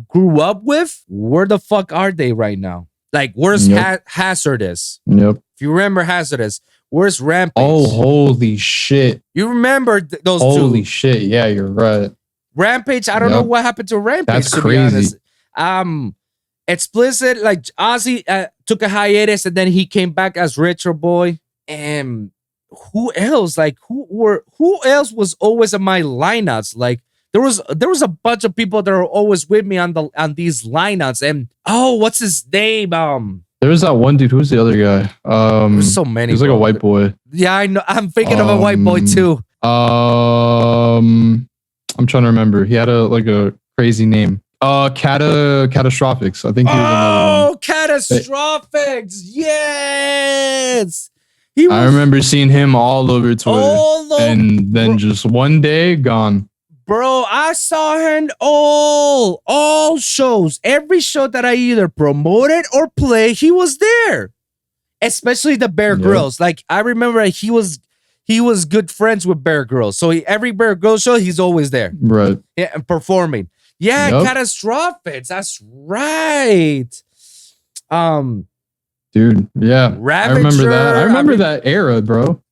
grew up with, where the fuck are they right now? Like, where's Hazardous? Yep. If you remember Hazardous, where's Rampage? Oh, holy shit. You remember those two? Holy shit. Yeah, you're right. Rampage, I don't know what happened to Rampage. That's to crazy. Be honest. Explicit, like, Ozzy took a hiatus and then he came back as Retro Boy. And who else? Like, who else was always in my lineups? Like, there was a bunch of people that are always with me on these lineups. And what's his name? There was that one dude. Who's the other guy? There's so many. He's like a white boy. Yeah, I know. I'm thinking of a white boy too. I'm trying to remember. He had a crazy name. Catastrophics. I think he was another one. Catastrophics. Yes. I remember seeing him all over Twitter. And then just one day gone. Bro, I saw him all shows. Every show that I either promoted or played, he was there. Especially the Bear Grylls. Like, I remember he was good friends with Bear Grylls. So every Bear Grylls show, he's always there. Right. Yeah, and performing. Yeah, Catastrophics. That's right. Dude, yeah. Ravager, I remember that. I remember that era, bro.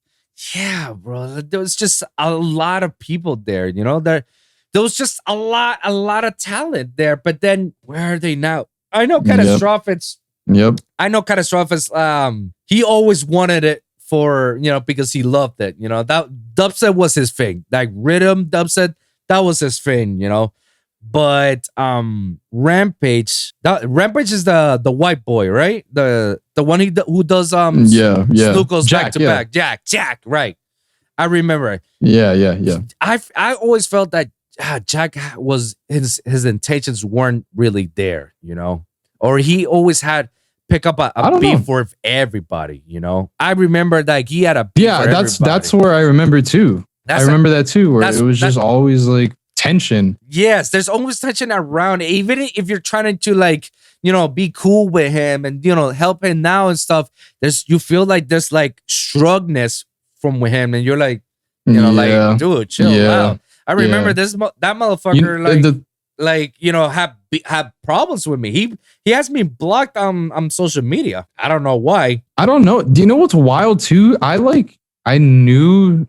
Yeah, bro. There was just a lot of people there, you know. There was just a lot of talent there. But then where are they now? I know Catastrophics. Yep. I know Catastrophics. He always wanted it for, you know, because he loved it. You know, that dubstep was his thing. Like rhythm dubstep, that was his thing, you know. But Rampage is the white boy, right? The one who does Snookles back to back. Jack, right. I remember. Yeah. I always felt that Jack was his intentions weren't really there, you know, or he always had pick up a beef with everybody, you know. I remember that he had a beef for that's where I remember too. I remember that too, where it was just always like tension. Yes, there's always tension around, even if you're trying to, like, you know, be cool with him and, you know, help him now and stuff. You feel like there's like shruggness from with him, and you're like, you know, like, dude, chill out. I remember that motherfucker had problems with me. He has me blocked on social media. I don't know why. I don't know. Do you know what's wild too? I knew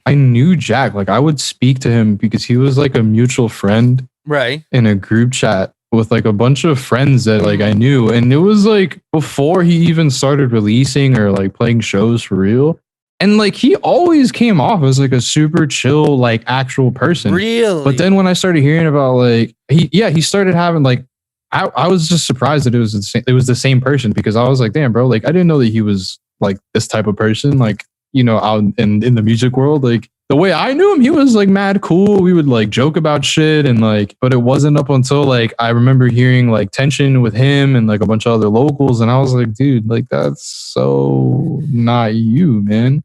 Jack. Like, I would speak to him because he was like a mutual friend, right, in a group chat with like a bunch of friends that like I knew, and it was like before he even started releasing or like playing shows for real. And like he always came off as like a super chill, like actual person. Really? But then when I started hearing about like he started having like I was just surprised that it was the same person, because I was like, damn, bro, like I didn't know that he was like this type of person, like, you know, out in the music world. Like the way I knew him, he was like mad cool. We would like joke about shit and like, but it wasn't up until like I remember hearing like tension with him and like a bunch of other locals, and I was like, dude, like that's so not you, man.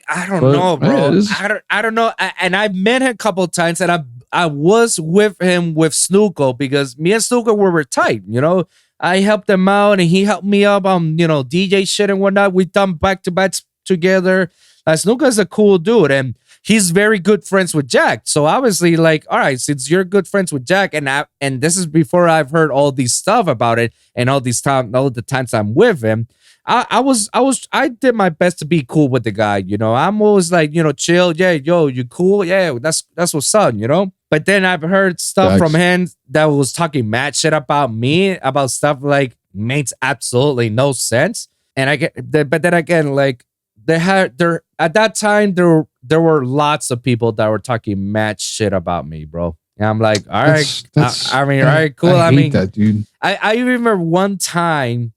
I don't know, bro. I don't know. And I've met him a couple of times, and I was with him with Snuko, because me and Snuko were tight. You know, I helped him out, and he helped me up on, you know, DJ shit and whatnot. We done back to backs together. Snuka is a cool dude, and he's very good friends with Jack. So obviously, like, all right, since you're good friends with Jack, and this is before I've heard all these stuff about it, and all the times I'm with him, I did my best to be cool with the guy. You know, I'm always like, you know, chill. Yeah, yo, you cool? Yeah, that's what's up, you know? But then I've heard stuff from him that was talking mad shit about me, about stuff like makes absolutely no sense. And but then again, like there at that time there were lots of people that were talking mad shit about me, bro. And I'm like, all right, I mean, all right, cool. I mean, that dude. I remember one time,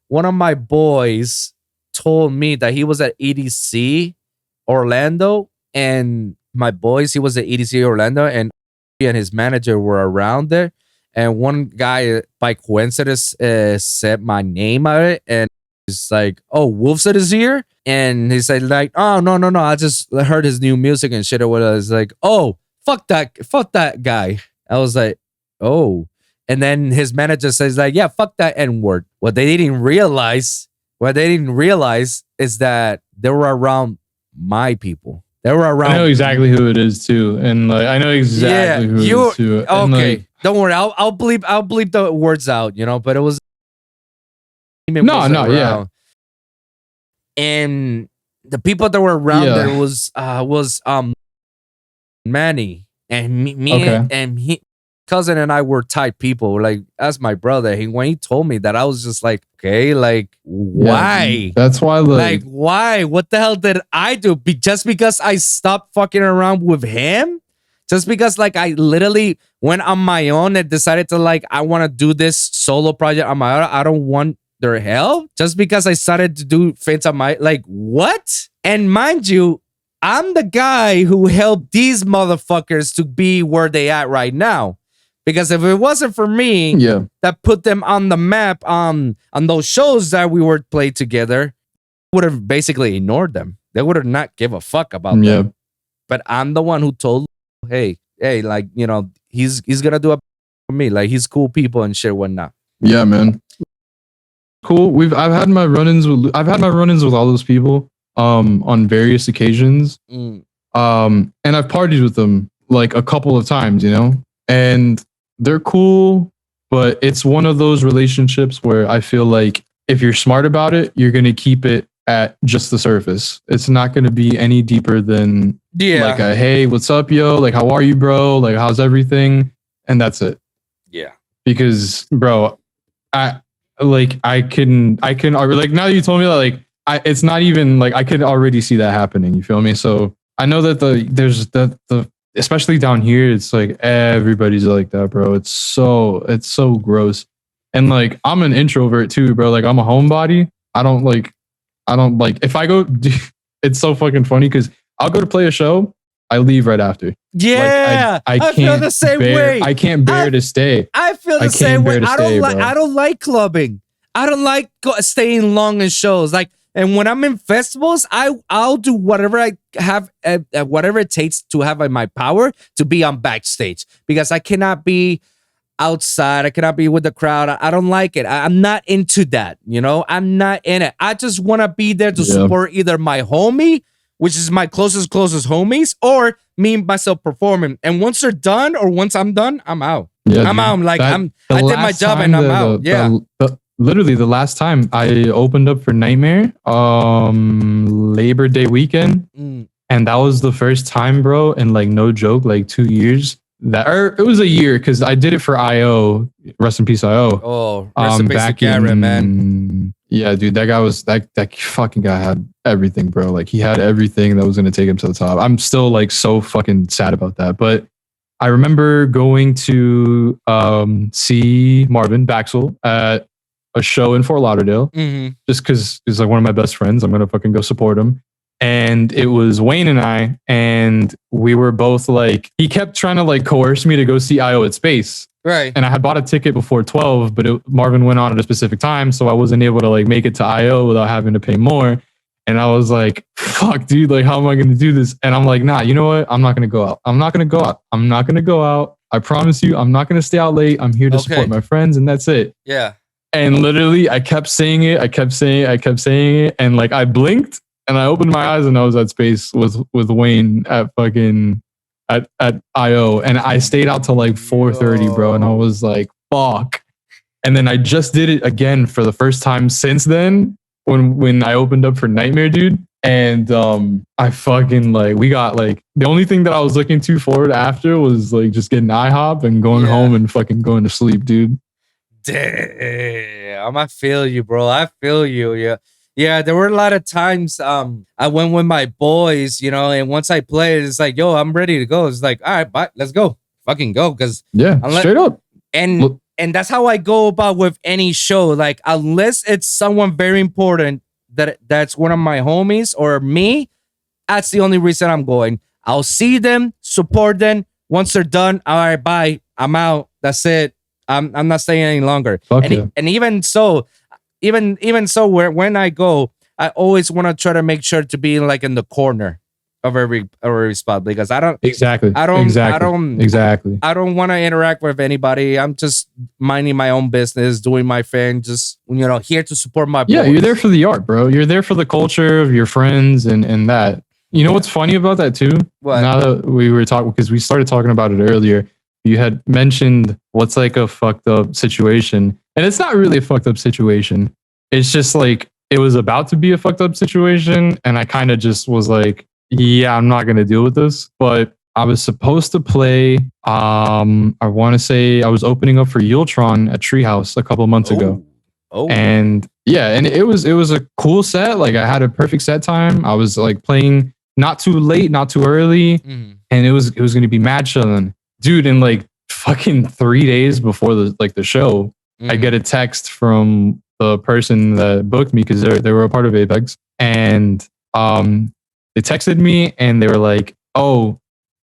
one of my boys told me that he was at EDC Orlando, and my boys, he was at EDC Orlando, and his manager were around there. And one guy, by coincidence, said my name on it, and he's like, "Oh, Wolv is here," and he said like, "Oh, no, I just heard his new music and shit or whatever." It's like, "Oh, fuck that guy." I was like, "Oh." And then his manager says like, "Yeah, fuck that N-word." What they didn't realize is that they were around my people. They were around. I know exactly who it is too, and like I know exactly who it is too. And okay, like, don't worry. I'll bleep the words out. You know, but it was no, yeah. And the people that were around there was Manny and me Okay. and he. Cousin and I were tight people. Like, as my brother, when he told me that, I was just like, okay, like, why? Yeah, that's why, like, why? What the hell did I do? Just because I stopped fucking around with him? Just because, like, I literally went on my own and decided to, like, I want to do this solo project on my own. I don't want their help. Just because I started to do things on my, like, what? And mind you, I'm the guy who helped these motherfuckers to be where they at right now. Because if it wasn't for me that put them on the map on those shows that we were played together, would have basically ignored them. They would have not give a fuck about them. But I'm the one who told, hey, like, you know, he's gonna do it for me. Like, he's cool people and shit, whatnot. Yeah, man. Cool. I've had my run-ins with all those people on various occasions. And I've partied with them like a couple of times, you know, and they're cool, but it's one of those relationships where I feel like if you're smart about it, you're going to keep it at just the surface. It's not going to be any deeper than like a, hey, what's up, yo? Like, how are you, bro? Like, how's everything? And that's it. Yeah. Because, bro, I can like, now that you told me that, like, it's not even like I could already see that happening. You feel me? So I know that there's especially down here, it's like everybody's like that, bro. It's so gross. And like, I'm an introvert too, bro. Like, I'm a homebody. I don't like if I go, it's so fucking funny because I'll go to play a show, I leave right after. Yeah, like, I feel the same way. I can't bear to stay. I feel the same way. I don't like clubbing. I don't like staying long in shows. Like, and when I'm in festivals, I'll do whatever I have, whatever it takes to have in my power to be on backstage, because I cannot be outside. I cannot be with the crowd. I don't like it. I'm not into that. You know, I'm not in it. I just want to be there to support either my homie, which is my closest homies, or me myself performing. And once they're done, or once I'm done, I'm out. Yeah, I'm out. I'm like, I did my job and I'm out. Literally the last time I opened up for Nightmare, Labor Day weekend, and that was the first time, bro, and like no joke, like 2 years or it was a year because I did it for IO. Rest in peace, IO. Oh, rest in peace to Garrett, man. Yeah, dude, that guy was that fucking guy had everything, bro. Like he had everything that was gonna take him to the top. I'm still like so fucking sad about that. But I remember going to see Marvin Baxel at a show in Fort Lauderdale, just because he's like one of my best friends. I'm gonna fucking go support him. And it was Wayne and I, and we were both like, he kept trying to like coerce me to go see IO at Space. Right. And I had bought a ticket before 12, but Marvin went on at a specific time. So I wasn't able to like make it to IO without having to pay more. And I was like, fuck, dude, like, how am I going to do this? And I'm like, nah, you know what? I'm not going to go out. I'm not going to go out. I'm not going to go out. I promise you, I'm not going to stay out late. I'm here to support my friends, and that's it. Yeah. And literally, I kept saying it. I kept saying it. And like, I blinked. And I opened my eyes and I was at Space with Wayne at fucking at IO, and I stayed out till like 4:30, bro. And I was like, fuck. And then I just did it again for the first time since then when I opened up for Nightmare, dude. And I fucking like we got like the only thing that I was looking to forward after was like just getting IHOP and going home and fucking going to sleep, dude. Damn, I feel you, bro. I feel you. Yeah. Yeah, there were a lot of times I went with my boys, you know, and once I played, it's like, yo, I'm ready to go. It's like, all right, bye, let's go. Fucking go. Because straight up. And that's how I go about with any show. Like, unless it's someone very important that's one of my homies or me, that's the only reason I'm going. I'll see them, support them. Once they're done, all right, bye. I'm out. That's it. I'm not staying any longer. And even so, even so, when I go, I always want to try to make sure to be like in the corner of every spot, because I don't want to interact with anybody. I'm just minding my own business, doing my thing, just, you know, here to support my boys. Yeah, you're there for the art, bro. You're there for the culture of your friends and that. You know what's funny about that too? What? Now that we were talking, because we started talking about it earlier, you had mentioned what's like a fucked up situation. And it's not really a fucked up situation. It's just like, it was about to be a fucked up situation. And I kind of just was like, yeah, I'm not going to deal with this. But I was supposed to play, I want to say I was opening up for Yultron at Treehouse a couple months ago. And yeah, and it was a cool set. Like I had a perfect set time. I was like playing not too late, not too early. And it was going to be mad chilling. Dude, in like fucking 3 days before the show, I get a text from the person that booked me, because they were a part of Apex, and they texted me and they were like, "Oh,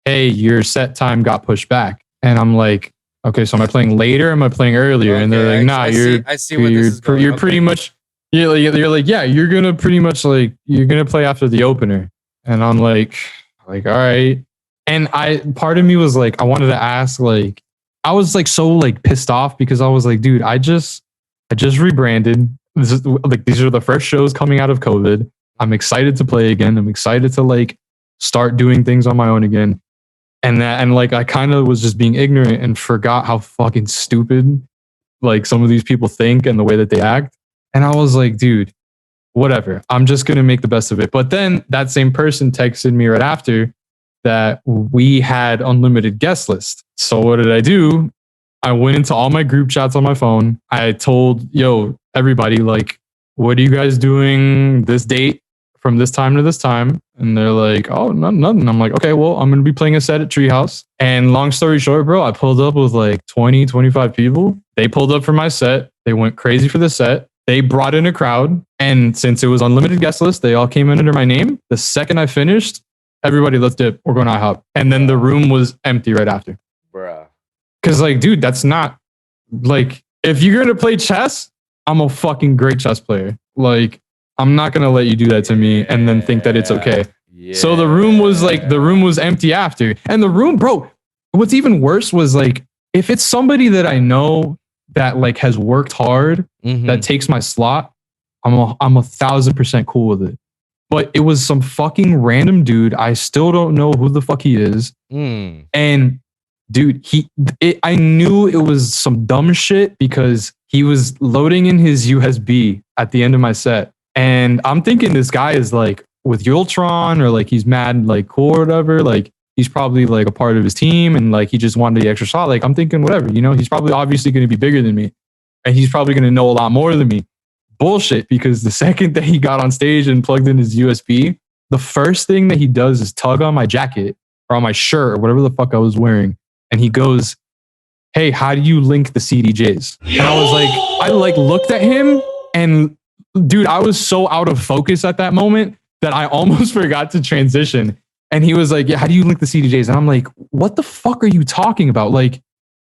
hey, your set time got pushed back." And I'm like, "Okay, so am I playing later? Or am I playing earlier?" And they're like, "Nah, you're pretty much you're like, yeah, you're gonna pretty much like you're gonna play after the opener." And I'm like, all right. And part of me was like, I wanted to ask, like, I was like so like pissed off, because I was like, dude, I just rebranded. This is like, these are the first shows coming out of COVID. I'm excited to play again. I'm excited to like start doing things on my own again. And like, I kind of was just being ignorant and forgot how fucking stupid like some of these people think and the way that they act. And I was like, dude, whatever. I'm just going to make the best of it. But then that same person texted me right after that we had unlimited guest list. So what did I do? I went into all my group chats on my phone. I told, everybody, like, what are you guys doing this date from this time to this time? And they're like, oh, nothing. I'm like, okay, well, I'm going to be playing a set at Treehouse. And long story short, bro, I pulled up with like 20, 25 people. They pulled up for my set. They went crazy for the set. They brought in a crowd. And since it was unlimited guest list, they all came in under my name. The second I finished, everybody, let's dip. We're going to IHOP. And then the room was empty right after. Bruh. Because, like, dude, that's not, like, if you're going to play chess, I'm a fucking great chess player. Like, I'm not going to let you do that to me and then think that it's okay. Yeah. So the room was empty after. And the room, bro, what's even worse was, like, if it's somebody that I know that, like, has worked hard, that takes my slot, I'm 1,000% cool with it. But it was some fucking random dude. I still don't know who the fuck he is. And dude, I knew it was some dumb shit because he was loading in his USB at the end of my set. And I'm thinking this guy is like with Yultron, or like he's mad, like cool or whatever. Like he's probably like a part of his team and like he just wanted the extra shot. Like I'm thinking, whatever, you know, he's probably obviously going to be bigger than me and he's probably going to know a lot more than me. Bullshit, because the second that he got on stage and plugged in his USB, the first thing that he does is tug on my jacket or on my shirt or whatever the fuck I was wearing. And he goes, hey, how do you link the CDJs? And I was like, I like looked at him and dude, I was so out of focus at that moment that I almost forgot to transition. And he was like, yeah, how do you link the CDJs? And I'm like, what the fuck are you talking about? Like,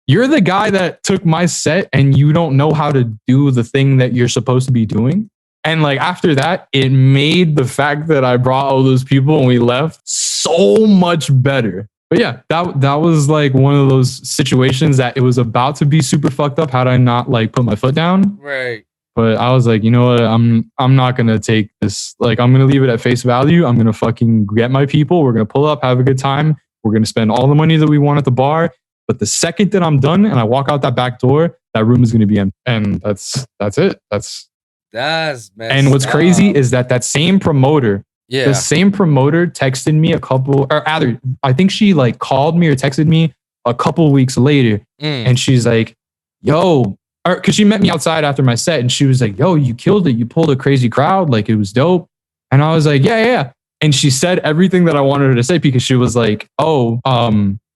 you're the guy that took my set and you don't know how to do the thing that you're supposed to be doing. And like after that, it made the fact that I brought all those people and we left so much better. But yeah, that was like one of those situations that it was about to be super fucked up had I not like put my foot down. Right. But I was like, you know what? I'm not gonna take this. Like, I'm gonna leave it at face value. I'm gonna fucking get my people. We're gonna pull up, have a good time. We're gonna spend all the money that we want at the bar. But the second that I'm done and I walk out that back door, that room is gonna be empty. And that's it. That's messed and what's up. crazy is that same promoter, the same promoter texted me a couple, or rather, I think she like called me or texted me a couple weeks later, and she's like, "Yo," because she met me outside after my set, and she was like, "Yo, you killed it. You pulled a crazy crowd. Like it was dope." And I was like, "Yeah." And she said everything that I wanted her to say because she was like, "Oh,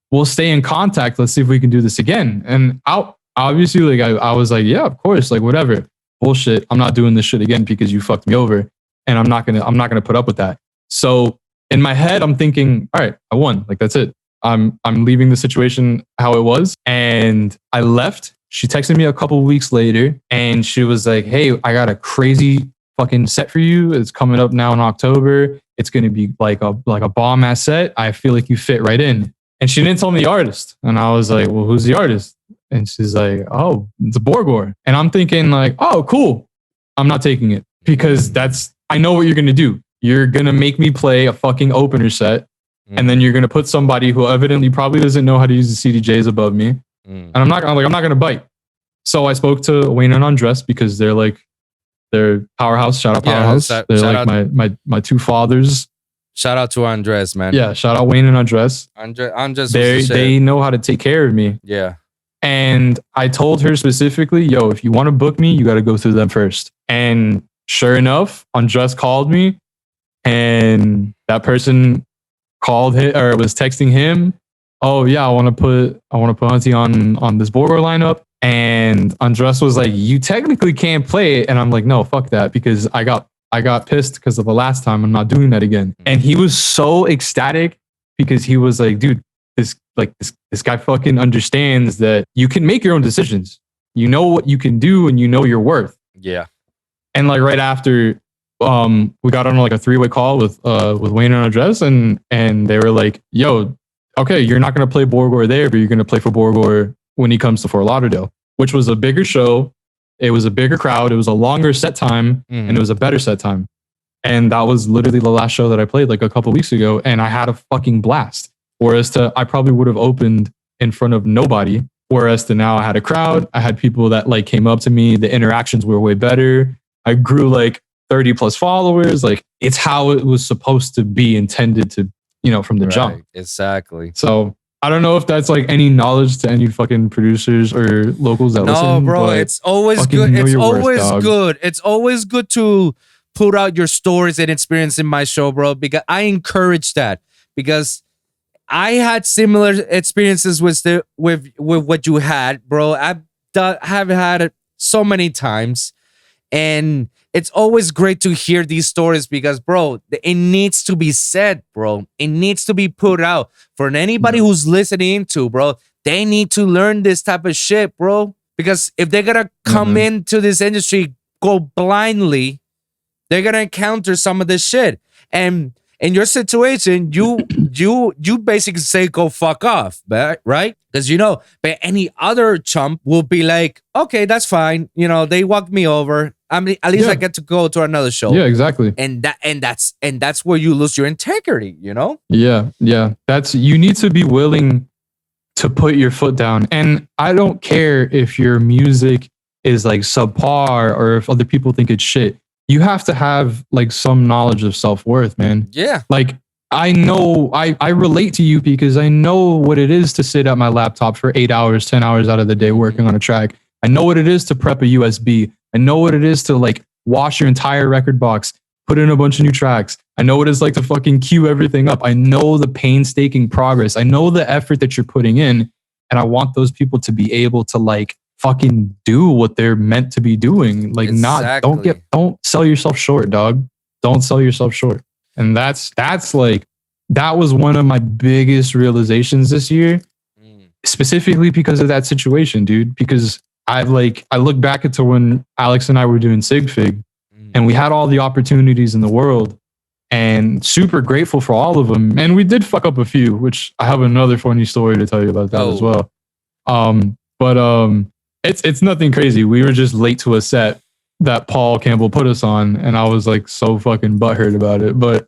we'll stay in contact. Let's see if we can do this again." And obviously, like I was like, "Yeah, of course. Like whatever." Bullshit. I'm not doing this shit again because you fucked me over. And I'm not gonna put up with that. So in my head, I'm thinking, all right, I won. Like that's it. I'm leaving the situation how it was. And I left. She texted me a couple weeks later and she was like, hey, I got a crazy fucking set for you. It's coming up now in October. It's gonna be like a bomb ass set. I feel like you fit right in. And she didn't tell me the artist. And I was like, well, who's the artist? And she's like, oh, it's a Borgor. And I'm thinking like, oh, cool. I'm not taking it because I know what you're going to do. You're going to make me play a fucking opener set. And then you're going to put somebody who evidently probably doesn't know how to use the CDJs above me. And I'm not going to bite. So I spoke to Wayne and A&Rs because they're powerhouse. Shout out powerhouse. They're like my two fathers. Shout out to A&Rs, man. Yeah. Shout out Wayne and A&Rs. A&Rs they know how to take care of me. Yeah. And I told her specifically, yo, if you want to book me, you got to go through them first. And sure enough, A&Rs called me and that person called him or was texting him. Oh yeah, I want to put Hunty on this Borgor lineup. And A&Rs was like, you technically can't play it. And I'm like, no, fuck that. Because I got pissed because of the last time. I'm not doing that again. And he was so ecstatic because he was like, dude, this guy fucking understands that you can make your own decisions. You know what you can do and you know your worth. Yeah. And like right after we got on like a 3-way call with Wayne and A&Rs and they were like, yo, okay, you're not going to play Borgor there, but you're going to play for Borgor when he comes to Fort Lauderdale, which was a bigger show. It was a bigger crowd. It was a longer set time and it was a better set time. And that was literally the last show that I played like a couple weeks ago. And I had a fucking blast. Whereas I probably would have opened in front of nobody. Whereas to now I had a crowd. I had people that like came up to me. The interactions were way better. I grew like 30 plus followers. Like it's how it was supposed to be intended to, from the jump. Exactly. So I don't know if that's like any knowledge to any fucking producers or locals that listen. No, bro, it's always good. It's always good. It's always good to put out your stories and experience in my show, bro, because I encourage that because I had similar experiences with what you had, bro. Have had it so many times, and it's always great to hear these stories because, bro, it needs to be said, bro. It needs to be put out for anybody who's listening to, bro. They need to learn this type of shit, bro. Because if they're gonna come into this industry, go blindly, they're gonna encounter some of this shit. And in your situation, you basically say go fuck off, right? Because but any other chump will be like, okay, that's fine. They walked me over. I mean, at least I get to go to another show. Yeah, exactly. And that's where you lose your integrity. Yeah. You need to be willing to put your foot down. And I don't care if your music is like subpar or if other people think it's shit. You have to have like some knowledge of self-worth, man. Yeah. Like I know I relate to you because I know what it is to sit at my laptop for 8 hours, 10 hours out of the day working on a track. I know what it is to prep a USB. I know what it is to like wash your entire record box, put in a bunch of new tracks. I know what it's like to fucking queue everything up. I know the painstaking progress. I know the effort that you're putting in. And I want those people to be able to like fucking do what they're meant to be doing. Like don't sell yourself short, dog. Don't sell yourself short. And that's like, that was one of my biggest realizations this year, specifically because of that situation, dude. Because I look back into when Alex and I were doing SigFig and we had all the opportunities in the world and super grateful for all of them. And we did fuck up a few, which I have another funny story to tell you about that as well. It's nothing crazy. We were just late to a set that Paul Campbell put us on, and I was like so fucking butthurt about it. But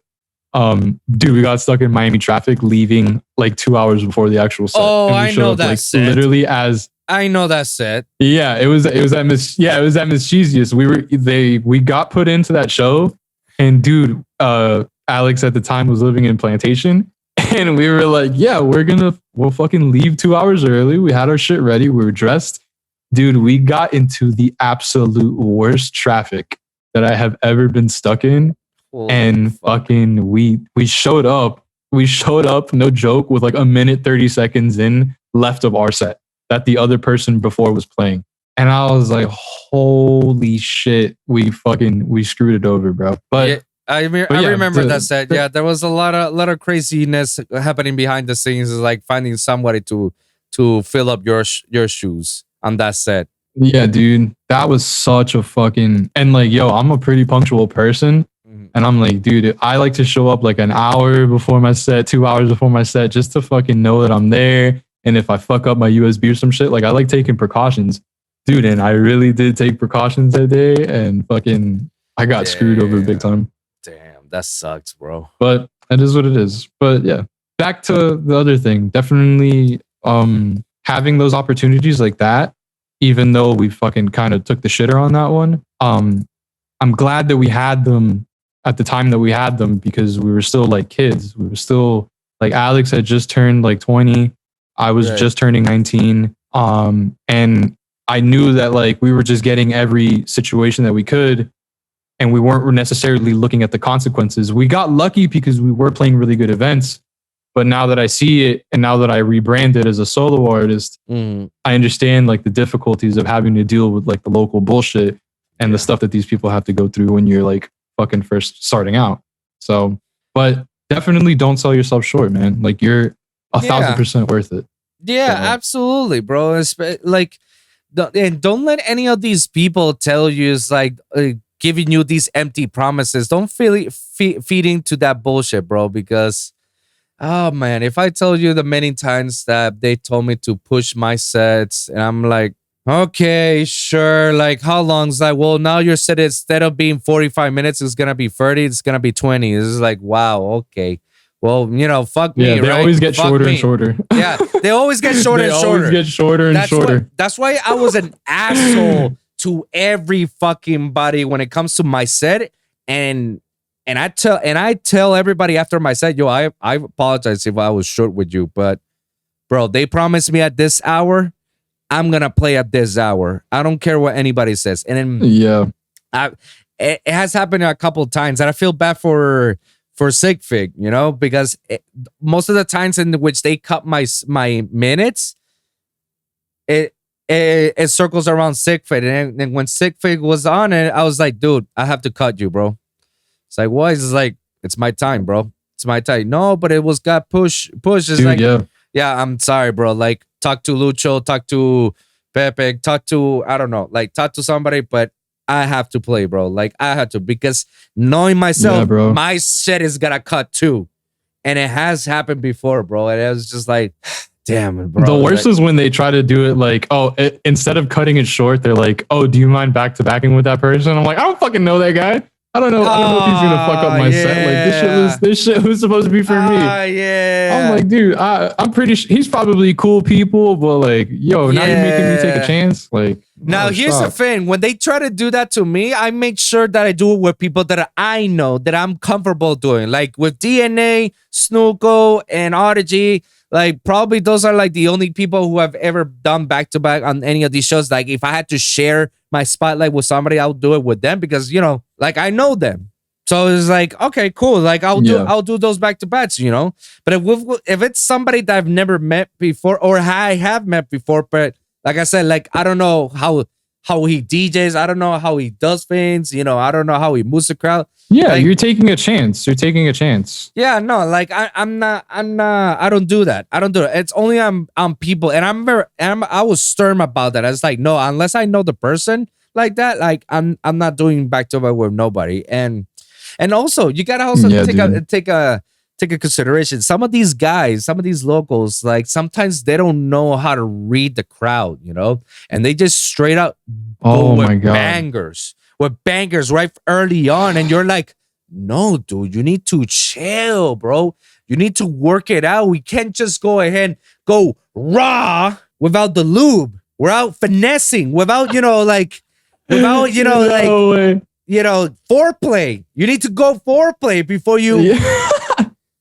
dude, we got stuck in Miami traffic leaving like 2 hours before the actual set. Oh, I know that set. Literally as I know that set. Yeah, it was at Mischievous. We got put into that show, and dude, Alex at the time was living in Plantation, and we were like, yeah, we'll fucking leave 2 hours early. We had our shit ready. We were dressed. Dude, we got into the absolute worst traffic that I have ever been stuck in. Fucking we showed up. We showed up, no joke, with like a minute 30 seconds in left of our set that the other person before was playing. And I was like, holy shit, we screwed it over, bro. But yeah, I remember that set. Yeah, there was a lot of craziness happening behind the scenes. Is like finding somebody to fill up your shoes on that set. Yeah, dude, that was such a fucking, and like, yo, I'm a pretty punctual person. And I'm like, dude, I like to show up like an hour before my set, 2 hours before my set, just to fucking know that I'm there. And if I fuck up my USB or some shit, like I like taking precautions, dude. And I really did take precautions that day, and fucking, I got screwed over big time. Damn, that sucks, bro. But it is what it is. But yeah, back to the other thing. Definitely, having those opportunities like that, even though we fucking kind of took the shitter on that one. I'm glad that we had them at the time that we had them, because we were still like kids. We were still like, Alex had just turned like 20. I was just turning 19. And I knew that like we were just getting every situation that we could, and we weren't necessarily looking at the consequences. We got lucky because we were playing really good events. But now that I see it, and now that I rebranded as a solo artist, I understand like the difficulties of having to deal with like the local bullshit and the stuff that these people have to go through when you're like fucking first starting out. So, but definitely don't sell yourself short, man. Like you're 1,000% worth it. Yeah, absolutely, bro. It's like, and don't let any of these people tell you it's like giving you these empty promises. Don't feed into that bullshit, bro. Because, oh man, if I tell you the many times that they told me to push my sets, and I'm like, okay, sure. Like, how long is that? Well, now your set, instead of being 45 minutes, it's gonna be 30. It's gonna be 20. This is like, wow, okay. Well, fuck me. Yeah, they always get shorter and shorter. Yeah, they always get shorter and shorter. They always get shorter and shorter. That's why I was an asshole to every fucking body when it comes to my set. And I tell everybody after my set, yo, I apologize if I was short with you, but bro, they promised me at this hour, I'm gonna play at this hour. I don't care what anybody says. And then it has happened a couple of times, and I feel bad for SigFig, because most of the times in which they cut my minutes, it circles around SigFig, and when SigFig was on it, I was like, dude, I have to cut you, bro. It's like, why? It's like, it's my time, bro. It's my time. No, but it got pushed. It's dude, like, yeah, I'm sorry, bro. Like, talk to Lucho, talk to Pepe, talk to, I don't know, like talk to somebody, but I have to play, bro. Like, I had to, because knowing myself, my shit is gonna cut too. And it has happened before, bro. And it was just like, damn, bro. The worst is when they try to do it like, instead of cutting it short, they're like, oh, do you mind back-to-backing with that person? I'm like, I don't fucking know that guy. I don't know. I don't know if he's gonna fuck up my set. Like this shit was supposed to be for me. Yeah. I'm like, dude, I'm pretty sure he's probably cool people, but like, yo, now you're making me take a chance. Like, now here's the thing: when they try to do that to me, I make sure that I do it with people that I know that I'm comfortable doing. Like with DNA, Snuko, and Odyssey. Like probably those are like the only people who have ever done back to back on any of these shows. Like if I had to share my spotlight with somebody, I would do it with them because like I know them. So it's like, okay, cool. Like I'll do those back to backs, But if it's somebody that I've never met before or I have met before, but like I said, like I don't know how he DJs, I don't know how he does things, I don't know how he moves the crowd. Yeah, like, you're taking a chance. You're taking a chance. Yeah, no, like I'm not. I don't do that. I don't do it. It's only on people, and I was stern about that. I was like, no, unless I know the person like that, like I'm not doing back to back with nobody. And also you gotta also take a consideration. Some of these guys, some of these locals, like sometimes they don't know how to read the crowd, and they just straight up go with bangers right early on, and you're like, no, dude, you need to chill, bro. You need to work it out. We can't just go ahead and go raw without the lube, without finessing, without foreplay. You need to go foreplay before you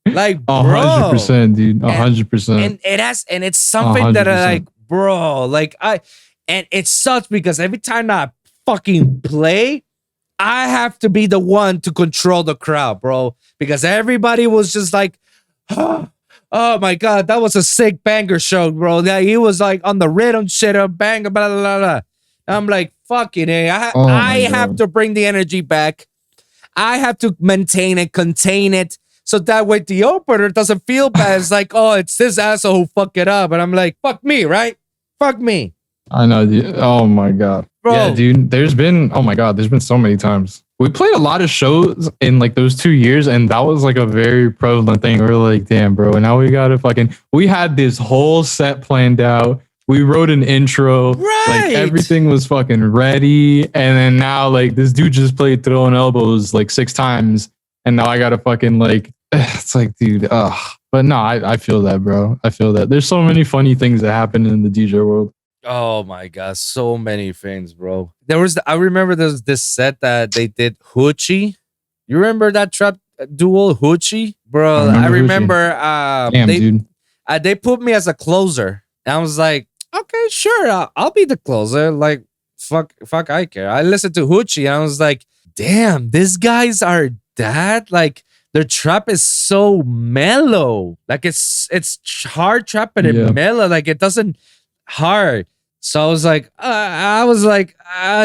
like, bro. 100%, dude. 100%. And it's something 100%. That I like, bro. Like and it sucks because every time I fucking play, I have to be the one to control the crowd, bro. Because everybody was just like, oh my God, that was a sick banger show, bro. Yeah, he was like on the rhythm shit, a banger, blah, blah, blah. I'm like, fucking A. I have to bring the energy back. I have to maintain it, contain it. So that way the opener doesn't feel bad. It's like, oh, it's this asshole who fucked it up. And I'm like, fuck me, right? Fuck me. I know, dude. Oh my God. Bro. Yeah, dude. There's been so many times. We played a lot of shows in like those 2 years, and that was like a very prevalent thing. We're like, damn, bro. And now we had this whole set planned out. We wrote an intro. Right. Like everything was fucking ready. And then now like this dude just played throwing elbows like 6 times. And now I gotta fucking like, it's like, dude, But no, I feel that, bro. I feel that. There's so many funny things that happen in the DJ world. Oh my God, so many things, bro. I remember there's this set that they did Hoochie. You remember that trap duel Hoochie? Bro, I remember dude. They put me as a closer. And I was like, okay, sure, I'll be the closer. Like, fuck, I care. I listened to Hoochie and I was like, damn, these guys are that? Like, their trap is so mellow. Like, it's hard trap, but it mellow. Like, it doesn't hard. So I was like,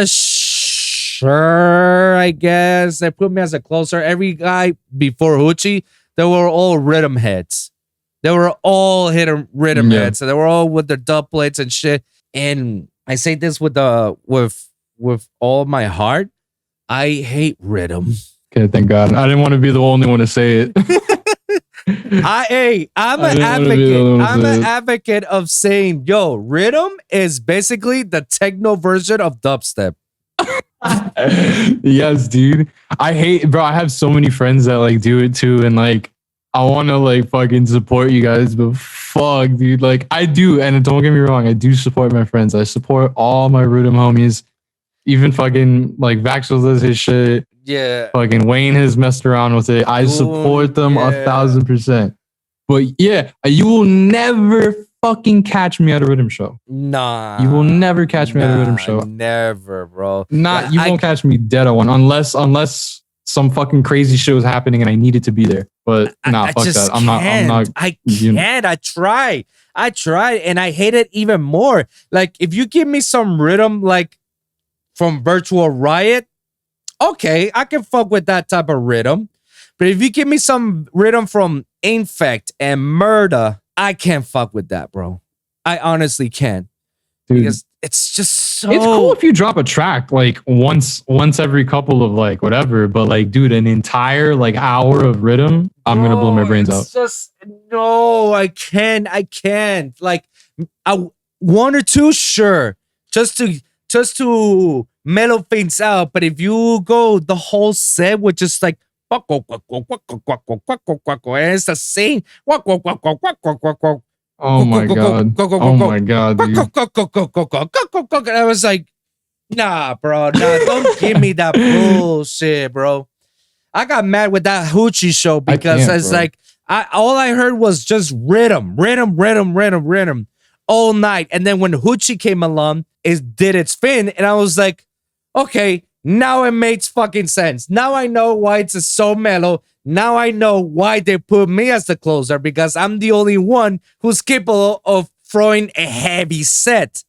sure, I guess. They put me as a closer. Every guy before Hoochie, they were all rhythm heads. They were all rhythm heads. So they were all with their doublets and shit. And I say this with all my heart. I hate rhythm. Okay, thank God. I didn't want to be the only one to say it. I'm an advocate. I'm an advocate of saying, yo, rhythm is basically the techno version of dubstep. Yes, dude. I have so many friends that like do it too, and like I want to like fucking support you guys, but fuck, dude. Like I do, and don't get me wrong, I do support my friends. I support all my rhythm homies. Even fucking like Vaxel does his shit. Yeah. Fucking Wayne has messed around with it. I support them 1,000%. But yeah, you will never fucking catch me at a rhythm show. Nah. You will never catch me at a rhythm show. Never, bro. You won't catch me dead at one unless some fucking crazy shit was happening and I needed to be there. But fuck that. I'm not. I can't. I tried and I hate it even more. Like if you give me some rhythm like from Virtual Riot, okay, I can fuck with that type of rhythm. But if you give me some rhythm from Infect and Murder, I can't fuck with that, bro. I honestly can't. Dude, because it's just so... It's cool if you drop a track like once every couple of like whatever, but like, dude, an entire like hour of rhythm, I'm going to blow my brains out. No, I can't. Like, one or two, sure. Just to mellow things out. But if you go the whole set with just like and it's the same. Oh my god. Oh my god, dude. And I was like, nah, bro, nah, don't give me that bullshit, bro. I got mad with that Hoochie show because it's bro. like all I heard was just rhythm all night. And then when Hoochie came along, it did its thing, and I was like, okay, now it makes fucking sense. Now I know why it's so mellow. Now I know why they put me as the closer, because I'm the only one who's capable of throwing a heavy set,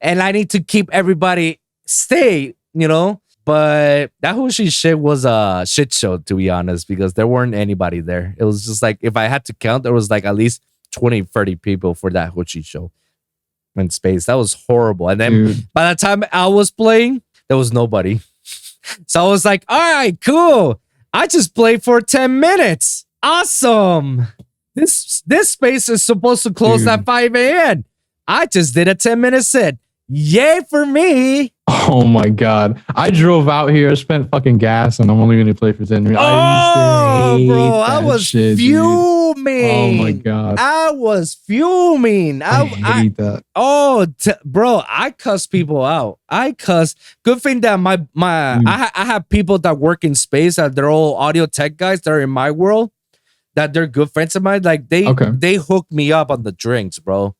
and I need to keep everybody stay, you know. But that Hoochie shit was a shit show, to be honest, because there weren't anybody there. It was just like, if I had to count, there was like at least 20, 30 people for that Hoochie show in space. That was horrible. And then by the time I was playing, there was nobody. So I was like, all right, cool. I just played for 10 minutes. Awesome. This space is supposed to close at 5 a.m. I just did a 10-minute set. Yay for me. Oh my god. I drove out here, spent fucking gas, and I'm only gonna play for 10 minutes. I was fuming. Oh my god. I was fuming. I hate that. Bro, I cuss people out. Good thing that I have people that work in space that they're all audio tech guys that are in my world, that they're good friends of mine. Like they hooked me up on the drinks, bro.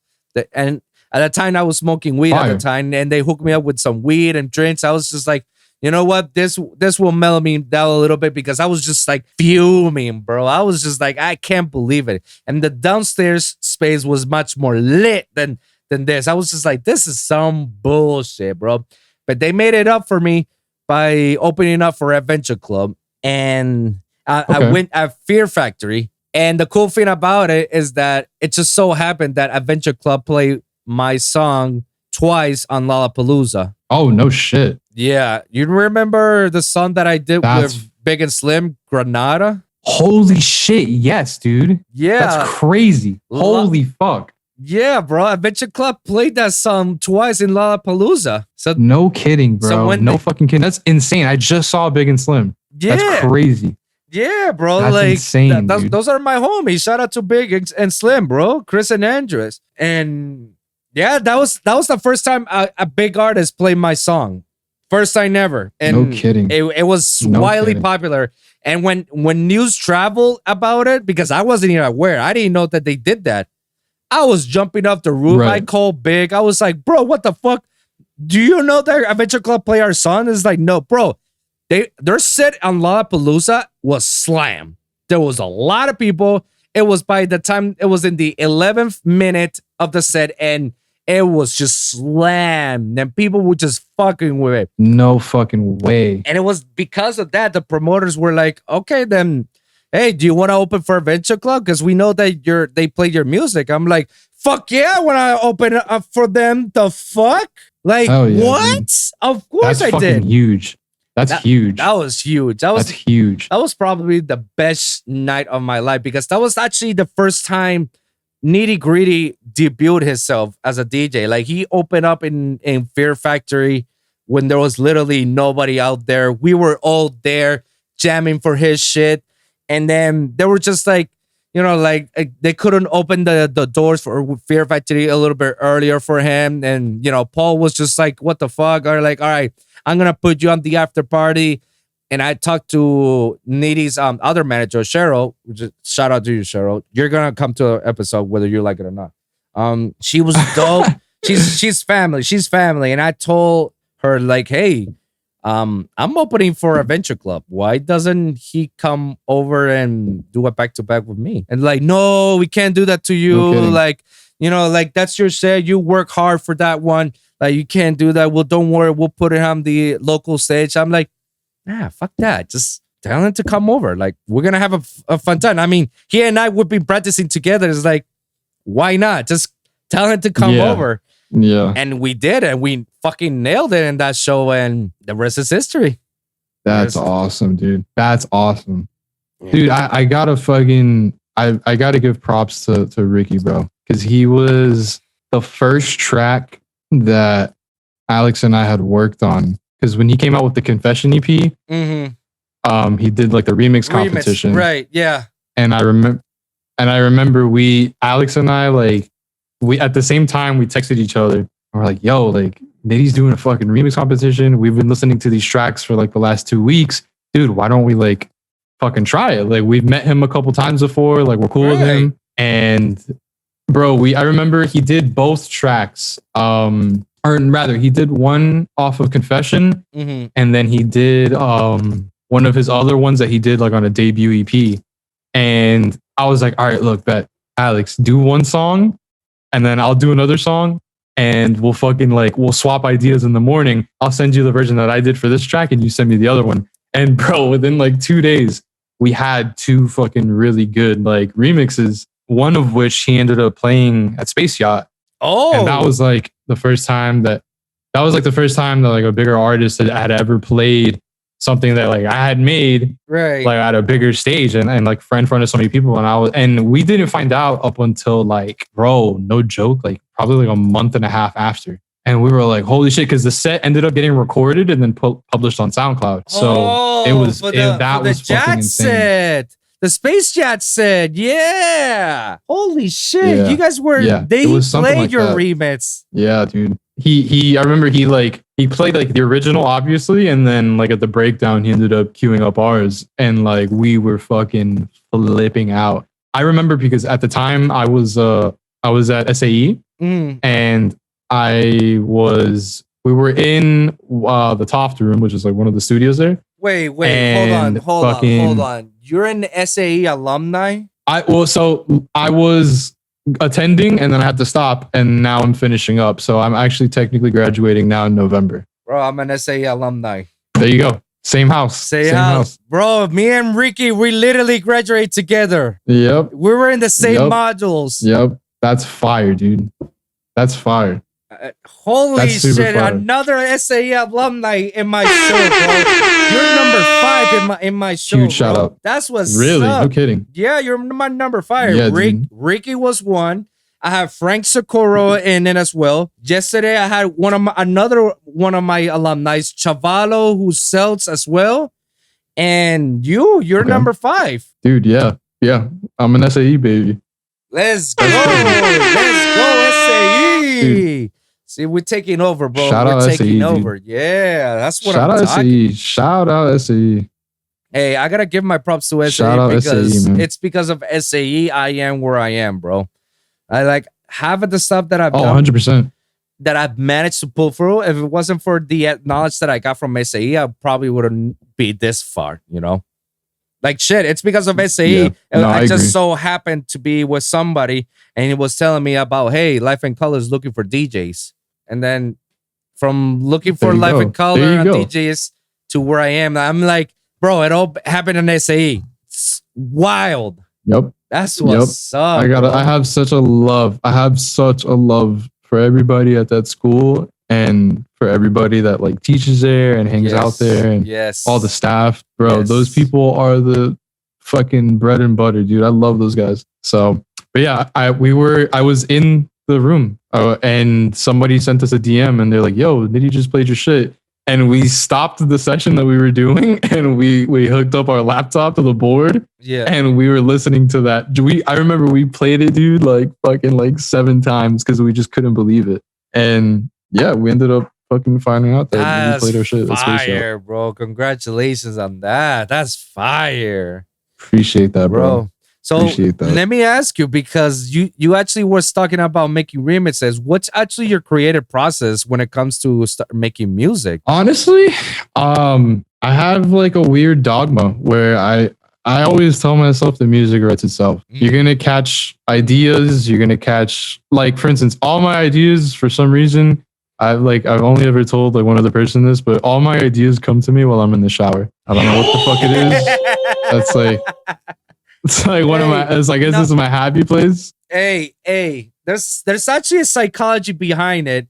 And at the time I was smoking weed at the time, and they hooked me up with some weed and drinks. I was just like, you know what? This will mellow me down a little bit, because I was just like fuming, bro. I was just like, I can't believe it. And the downstairs space was much more lit than this. I was just like, this is some bullshit, bro. But they made it up for me by opening up for Adventure Club. And I went at Fear Factory. And the cool thing about it is that it just so happened that Adventure Club played my song twice on Lollapalooza. Oh, no shit. Yeah. You remember the song that I did with Big and Slim, Granada? Holy shit. Yes, dude. Yeah. That's crazy. Holy fuck. Yeah, bro. Adventure Club played that song twice in Lollapalooza. So no kidding, bro. No fucking kidding. That's insane. I just saw Big and Slim. Yeah. That's crazy. Yeah, bro. That's like insane. Those are my homies. Shout out to Big and Slim, bro. Chris and Andres. And yeah, that was the first time a big artist played my song. First time ever. And no kidding. It was wildly popular. And when news traveled about it, because I wasn't even aware, I didn't know that they did that. I was jumping off the roof. Right. I called Big. I was like, bro, what the fuck? Do you know that Adventure Club play our song? It's like, no, bro. Their set on Lollapalooza was slam. There was a lot of people. It was by the time it was in the 11th minute of the set, and it was just slam. And people were just fucking with it. No fucking way. And it was because of that, the promoters were like, okay, then, hey, do you want to open for Adventure Club? Because we know that they play your music. I'm like, fuck yeah, when I open up for them, the fuck? Like, what? Dude. Of course I did. Huge. That's huge. That was huge. That's huge. That was probably the best night of my life, because that was actually the first time Nitty Gritty debuted himself as a DJ. Like, he opened up in Fear Factory when there was literally nobody out there. We were all there jamming for his shit. And then they were just like, you know, like they couldn't open the doors for Fear Factory a little bit earlier for him. And, you know, Paul was just like, what the fuck? Or like, all right, I'm going to put you on the after party. And I talked to Nitty's other manager, Cheryl. Shout out to you, Cheryl. You're going to come to an episode whether you like it or not. She was dope. She's family. She's family. And I told her, like, hey, I'm opening for Adventure Club. Why doesn't he come over and do a back-to-back with me? And like, no, we can't do that to you. Like, you know, like, that's your set. You work hard for that one. Like, you can't do that. Well, don't worry. We'll put it on the local stage. I'm like, nah, fuck that. Just tell him to come over. Like, we're going to have a fun time. I mean, he and I would be practicing together. It's like, why not? Just tell him to come over. Yeah. And we did, and we fucking nailed it in that show, and the rest is history. That's awesome, dude. That's awesome. Dude, I gotta fucking I gotta give props to Ricky, bro. Because he was the first track that Alex and I had worked on because when he came out with the Confession EP, he did like the remix competition, right? Yeah, and I remember Alex and I, like, we at the same time we texted each other and we're like, yo, like Nitty's doing a fucking remix competition. We've been listening to these tracks for like the last 2 weeks, dude. Why don't we like fucking try it? Like, we've met him a couple times before, like we're cool with him. And bro, I remember he did both tracks, or rather he did one off of Confession, and then he did one of his other ones that he did like on a debut EP. And I was like, all right, look, bet, Alex, do one song and then I'll do another song, and we'll fucking like, we'll swap ideas in the morning. I'll send you the version that I did for this track and you send me the other one. And bro, within like 2 days, we had 2 fucking really good like remixes, one of which he ended up playing at Space Yacht. Oh, and that was like the first time that like a bigger artist had ever played something that like I had made, right, like at a bigger stage and like in front of so many people. And we didn't find out up until like, bro, no joke, like probably like a month and a half after. And we were like, holy shit, because the set ended up getting recorded and then published on SoundCloud. So that was fucking insane. The Space Yacht said, yeah. Holy shit. Yeah. You guys were, they played like your remix. Yeah, dude. I remember he played like the original, obviously. And then like at the breakdown, he ended up queuing up ours. And like, we were fucking flipping out. I remember because at the time I was at SAE and we were in the Toft room, which is like one of the studios there. Wait, hold on. You're an SAE alumni? I was attending and then I had to stop and now I'm finishing up. So I'm actually technically graduating now in November. Bro, I'm an SAE alumni. There you go. Same house. Same house. Bro, me and Ricky, we literally graduated together. Yep. We were in the same modules. Yep. That's fire, dude. That's fire. Holy shit, fire. Another SAE alumni in my show, bro. You're number 5 in my show. Huge shout out. That's what's really up. No kidding. Yeah, you're my number 5. Yeah, Ricky was 1. I have Frank Socorro in it as well. Yesterday I had another one of my alumni, Chavalo, who sells as well. And you're number 5. Dude, yeah. I'm an SAE baby. Let's go. Let's go, SAE. Dude. See, we're taking over, bro. We're taking over. Dude. Yeah, that's what I'm talking. Shout out SAE. Hey, I gotta give my props to SAE because it's because of SAE I am where I am, bro. I like half of the stuff that I've done, 100%. that I've managed to pull through. If it wasn't for the knowledge that I got from SAE, I probably wouldn't be this far, you know? Like shit, it's because of SAE. Yeah. I just so happened to be with somebody and he was telling me about, hey, Life in Color is looking for DJs. And then from looking for Life in Color and DJs to where I am, I'm like, bro, it all happened in SAE. It's wild. Yep. That's what's up. I have such a love for everybody at that school and for everybody that like teaches there and hangs out there and all the staff, bro. Those people are the fucking bread and butter, dude. I love those guys. So, but yeah, I was in the room and somebody sent us a DM and they're like, yo, Nitty just played your shit. And we stopped the session that we were doing and we hooked up our laptop to the board. Yeah. And we were listening to that. I remember we played it, dude, like fucking like 7 times because we just couldn't believe it. And yeah, we ended up fucking finding out that we played our shit. That's fire, bro. Congratulations on that. That's fire. Appreciate that, bro. So let me ask you, because you actually was talking about making remixes. What's actually your creative process when it comes to making music? Honestly, I have like a weird dogma where I always tell myself the music writes itself. You're going to catch ideas. You're going to catch, like, for instance, all my ideas for some reason, I've only ever told like one other person this, but all my ideas come to me while I'm in the shower. I don't know what the fuck it is. That's like... It's like one of my. I guess this is my happy place. Hey, there's actually a psychology behind it,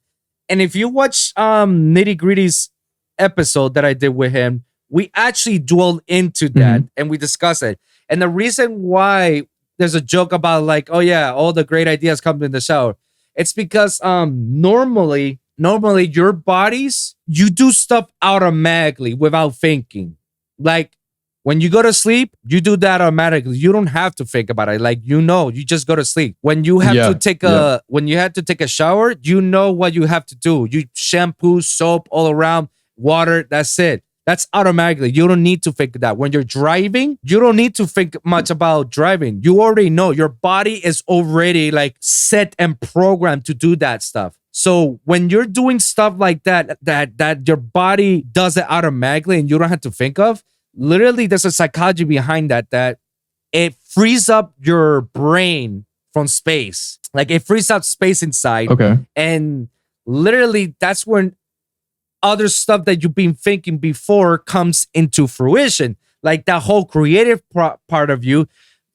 and if you watch Nitty Gritty's episode that I did with him, we actually dwelled into that and we discussed it. And the reason why there's a joke about like, oh yeah, all the great ideas come in the shower. It's because normally normally your bodies, you do stuff automatically without thinking. Like when you go to sleep, you do that automatically. You don't have to think about it. Like, you just go to sleep. When you have to take when you have to take a shower, you know what you have to do. You shampoo, soap all around, water, that's it. That's automatically. You don't need to think that. When you're driving, you don't need to think much about driving. You already know. Your body is already like set and programmed to do that stuff. So when you're doing stuff like that your body does it automatically and you don't have to think of, literally there's a psychology behind that it frees up your brain from space. Like it frees up space inside. Okay. And literally that's when other stuff that you've been thinking before comes into fruition. Like that whole creative part of you,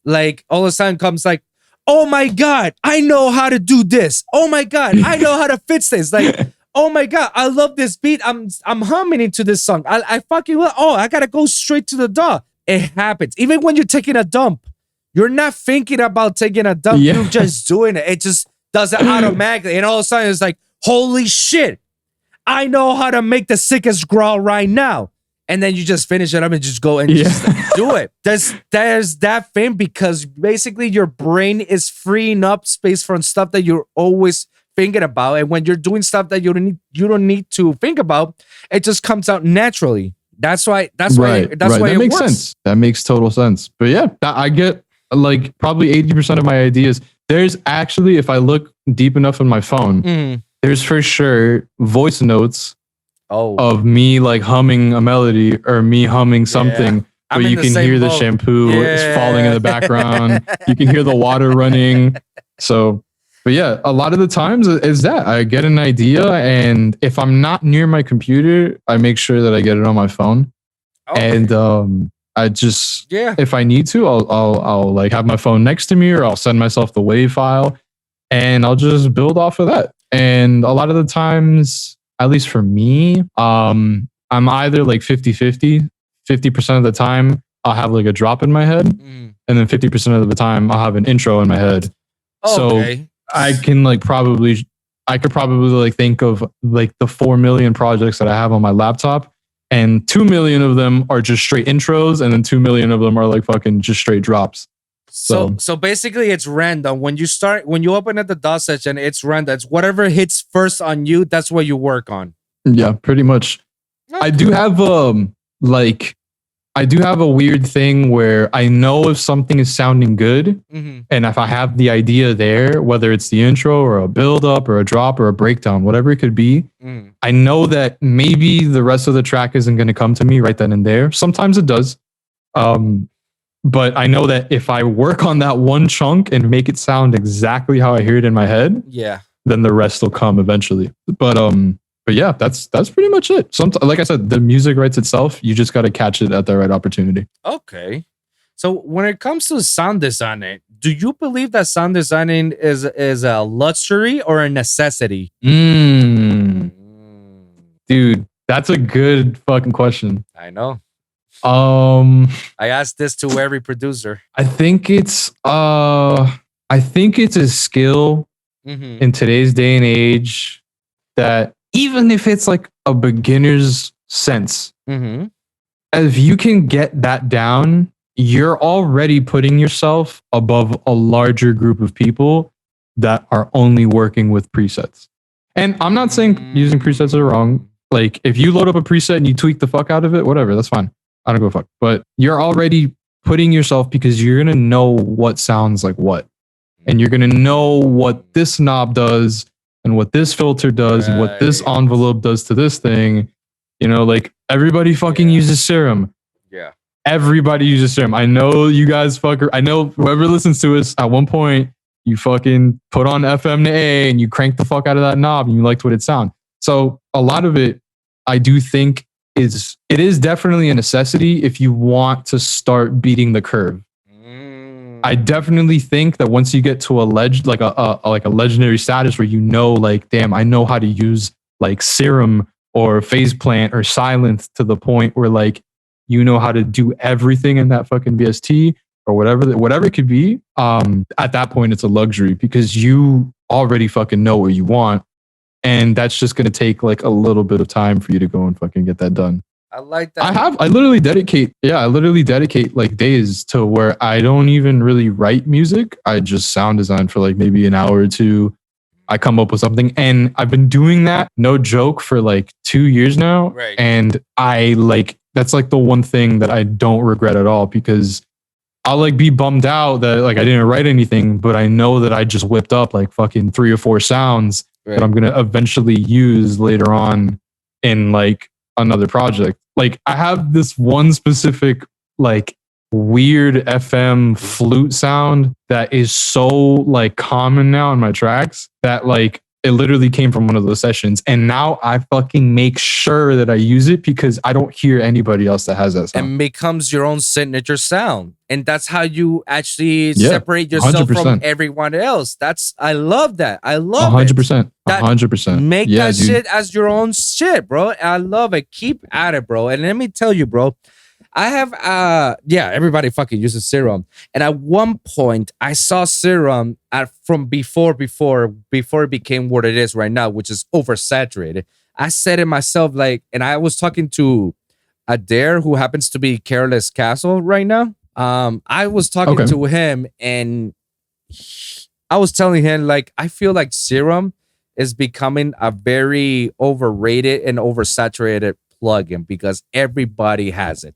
like all of a sudden comes like, oh my God, I know how to do this. Oh my God, I know how to fix this. Like, oh my God, I love this beat. I'm humming into this song. I fucking love, I gotta go straight to the dog. It happens. Even when you're taking a dump, you're not thinking about taking a dump. Yeah. You're just doing it. It just does it automatically. And all of a sudden it's like, holy shit, I know how to make the sickest growl right now. And then you just finish it up and just go and just do it. There's that thing because basically your brain is freeing up space from stuff that you're always thinking about. And when you're doing stuff that you don't need to think about, it just comes out naturally. That's why it makes works. sense. That makes total sense. But yeah, I get like probably 80% of my ideas. There's actually, if I look deep enough in my phone, there's for sure voice notes of me like humming a melody or me humming something. But you can hear the shampoo is falling in the background. You can hear the water running. So, but yeah, a lot of the times is that I get an idea, and if I'm not near my computer, I make sure that I get it on my phone. And I just if I need to, I'll like have my phone next to me, or I'll send myself the WAV file, and I'll just build off of that. And a lot of the times, at least for me, I'm either like 50-50. 50% of the time, I'll have like a drop in my head, and then 50% of the time, I'll have an intro in my head. So I can like I could probably like think of like the 4 million projects that I have on my laptop, and 2 million of them are just straight intros, and then 2 million of them are like fucking just straight drops. So basically it's random. When you open at the DAW session, it's random. It's whatever hits first on you, that's what you work on. Yeah, pretty much. Okay. I do have a weird thing where I know if something is sounding good, and if I have the idea there, whether it's the intro or a build up or a drop or a breakdown, whatever it could be, I know that maybe the rest of the track isn't going to come to me right then and there. Sometimes it does. But I know that if I work on that one chunk and make it sound exactly how I hear it in my head, then the rest will come eventually. But yeah, that's pretty much it. Sometimes, like I said, the music writes itself. You just got to catch it at the right opportunity. Okay. So when it comes to sound designing, do you believe that sound designing is a luxury or a necessity? Dude, that's a good fucking question. I know. I asked this to every producer. I think it's a skill in today's day and age that even if it's like a beginner's sense, if you can get that down, you're already putting yourself above a larger group of people that are only working with presets. And I'm not saying using presets are wrong. Like if you load up a preset and you tweak the fuck out of it, whatever, that's fine. I don't give a fuck. But you're already putting yourself, because you're going to know what sounds like what. And you're going to know what this knob does and what this filter does and what this envelope does to this thing. You know, like everybody fucking uses Serum. Yeah. Everybody uses Serum. I know you guys I know whoever listens to us at one point, you fucking put on FM to A and you crank the fuck out of that knob and you liked what it sounded. So a lot of it, I do think, it is definitely a necessity if you want to start beating the curve. I definitely think that once you get to a legendary status where you know, like, damn, I know how to use like Serum or Phase Plant or Silence to the point where like you know how to do everything in that fucking VST or whatever it could be. At that point, it's a luxury because you already fucking know what you want. And that's just going to take like a little bit of time for you to go and fucking get that done. I like that. I literally dedicate like days to where I don't even really write music. I just sound design for like maybe an hour or two. I come up with something, and I've been doing that, no joke, for like 2 years now. Right. And that's like the one thing that I don't regret at all, because I'll like be bummed out that like I didn't write anything, but I know that I just whipped up like fucking 3 or 4 sounds that I'm going to eventually use later on in like another project. Like I have this one specific like weird FM flute sound that is so like common now in my tracks that like it literally came from one of those sessions, and now I fucking make sure that I use it because I don't hear anybody else that has that sound. And becomes your own signature sound, and that's how you actually separate yourself 100%. from everyone else. I love that. I love 100%. 100%. Make that shit as your own shit, bro. I love it. Keep at it, bro. And let me tell you, bro, I have everybody fucking uses Serum. And at one point I saw Serum from before it became what it is right now, which is oversaturated. I said it myself, like, and I was talking to Adair, who happens to be Careless Castle right now. I was talking to him, and I was telling him, like, I feel like Serum is becoming a very overrated and oversaturated plugin because everybody has it.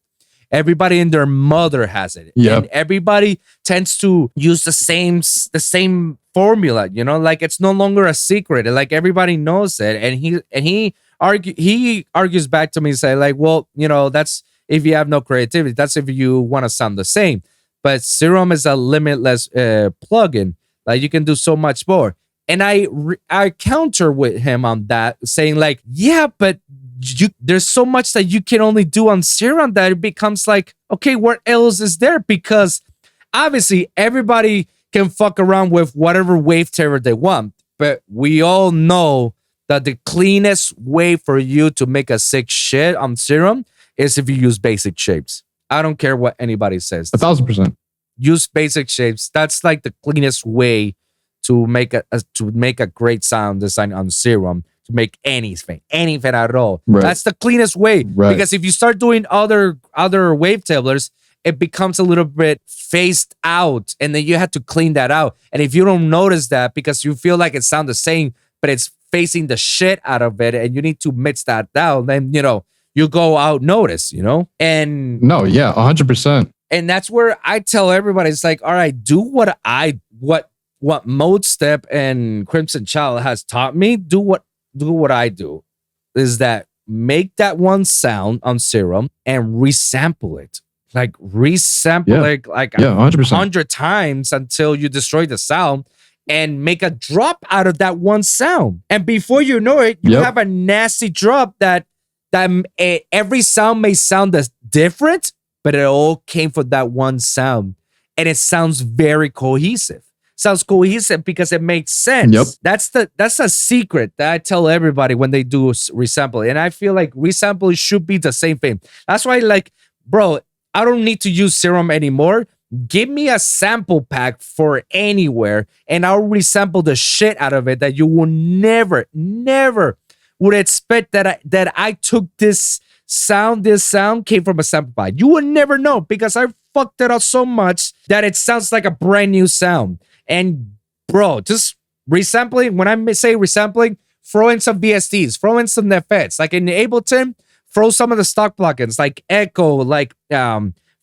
Everybody and their mother has it. Yep. And everybody tends to use the same formula, you know, like it's no longer a secret. Like everybody knows it. And he argues back to me and say, like, well, you know, that's if you have no creativity. That's if you want to sound the same. But Serum is a limitless plugin. Like you can do so much more. And I counter with him on that, saying like, yeah, but there's so much that you can only do on Serum that it becomes like, okay, what else is there? Because obviously everybody can fuck around with whatever waveterror they want, but we all know that the cleanest way for you to make a sick shit on Serum is if you use basic shapes. I don't care what anybody says. 1,000%. Use basic shapes. That's like the cleanest way to make a great sound design on Serum. To make anything at all. Right. That's the cleanest way. Right. Because if you start doing other wavetablers, it becomes a little bit phased out, and then you have to clean that out. And if you don't notice that because you feel like it sounds the same, but it's phasing the shit out of it, and you need to mix that down, then, you know, you go out notice, you know? And no, yeah, 100%. And that's where I tell everybody, it's like, all right, do what Mode Step and Crimson Child has taught me. Do what I do, is that make that one sound on Serum and resample it. Like resample it like 100%. 100 times until you destroy the sound, and make a drop out of that one sound. And before you know it, you have a nasty drop that every sound may sound as different, but it all came from that one sound. And it sounds very cohesive. Sounds cohesive because it makes sense. Yep. That's a secret that I tell everybody when they do resample. And I feel like resample should be the same thing. That's why, like, bro, I don't need to use Serum anymore. Give me a sample pack for anywhere, and I'll resample the shit out of it that you will never would expect that I took this sound came from a sample pack. You would never know because I fucked it up so much that it sounds like a brand new sound. And bro, just resampling. When I say resampling, throw in some VSTs, throw in some effects. Like in Ableton, throw some of the stock plugins like Echo, like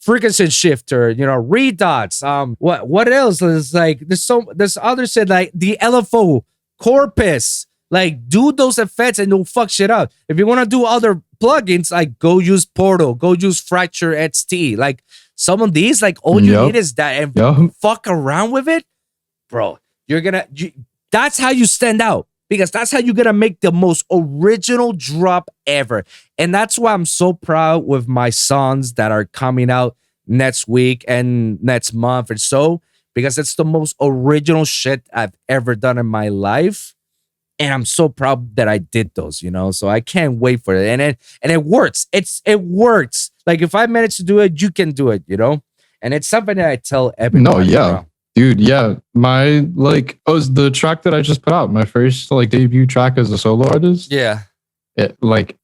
frequency shifter, you know, redots. What else is like? There's other shit like the LFO, Corpus. Like do those effects and don't fuck shit up. If you want to do other plugins, like go use Portal, go use Fracture XT. Like some of these, like all you need is that, and fuck around with it. Bro, that's how you stand out, because that's how you're gonna make the most original drop ever. And that's why I'm so proud with my songs that are coming out next week and next month or so, because it's the most original shit I've ever done in my life. And I'm so proud that I did those, you know? So I can't wait for it. And it works. It works. Like if I manage to do it, you can do it, you know? And it's something that I tell everybody. No, yeah. Dude, yeah. My the track that I just put out, my first like debut track as a solo artist. Yeah.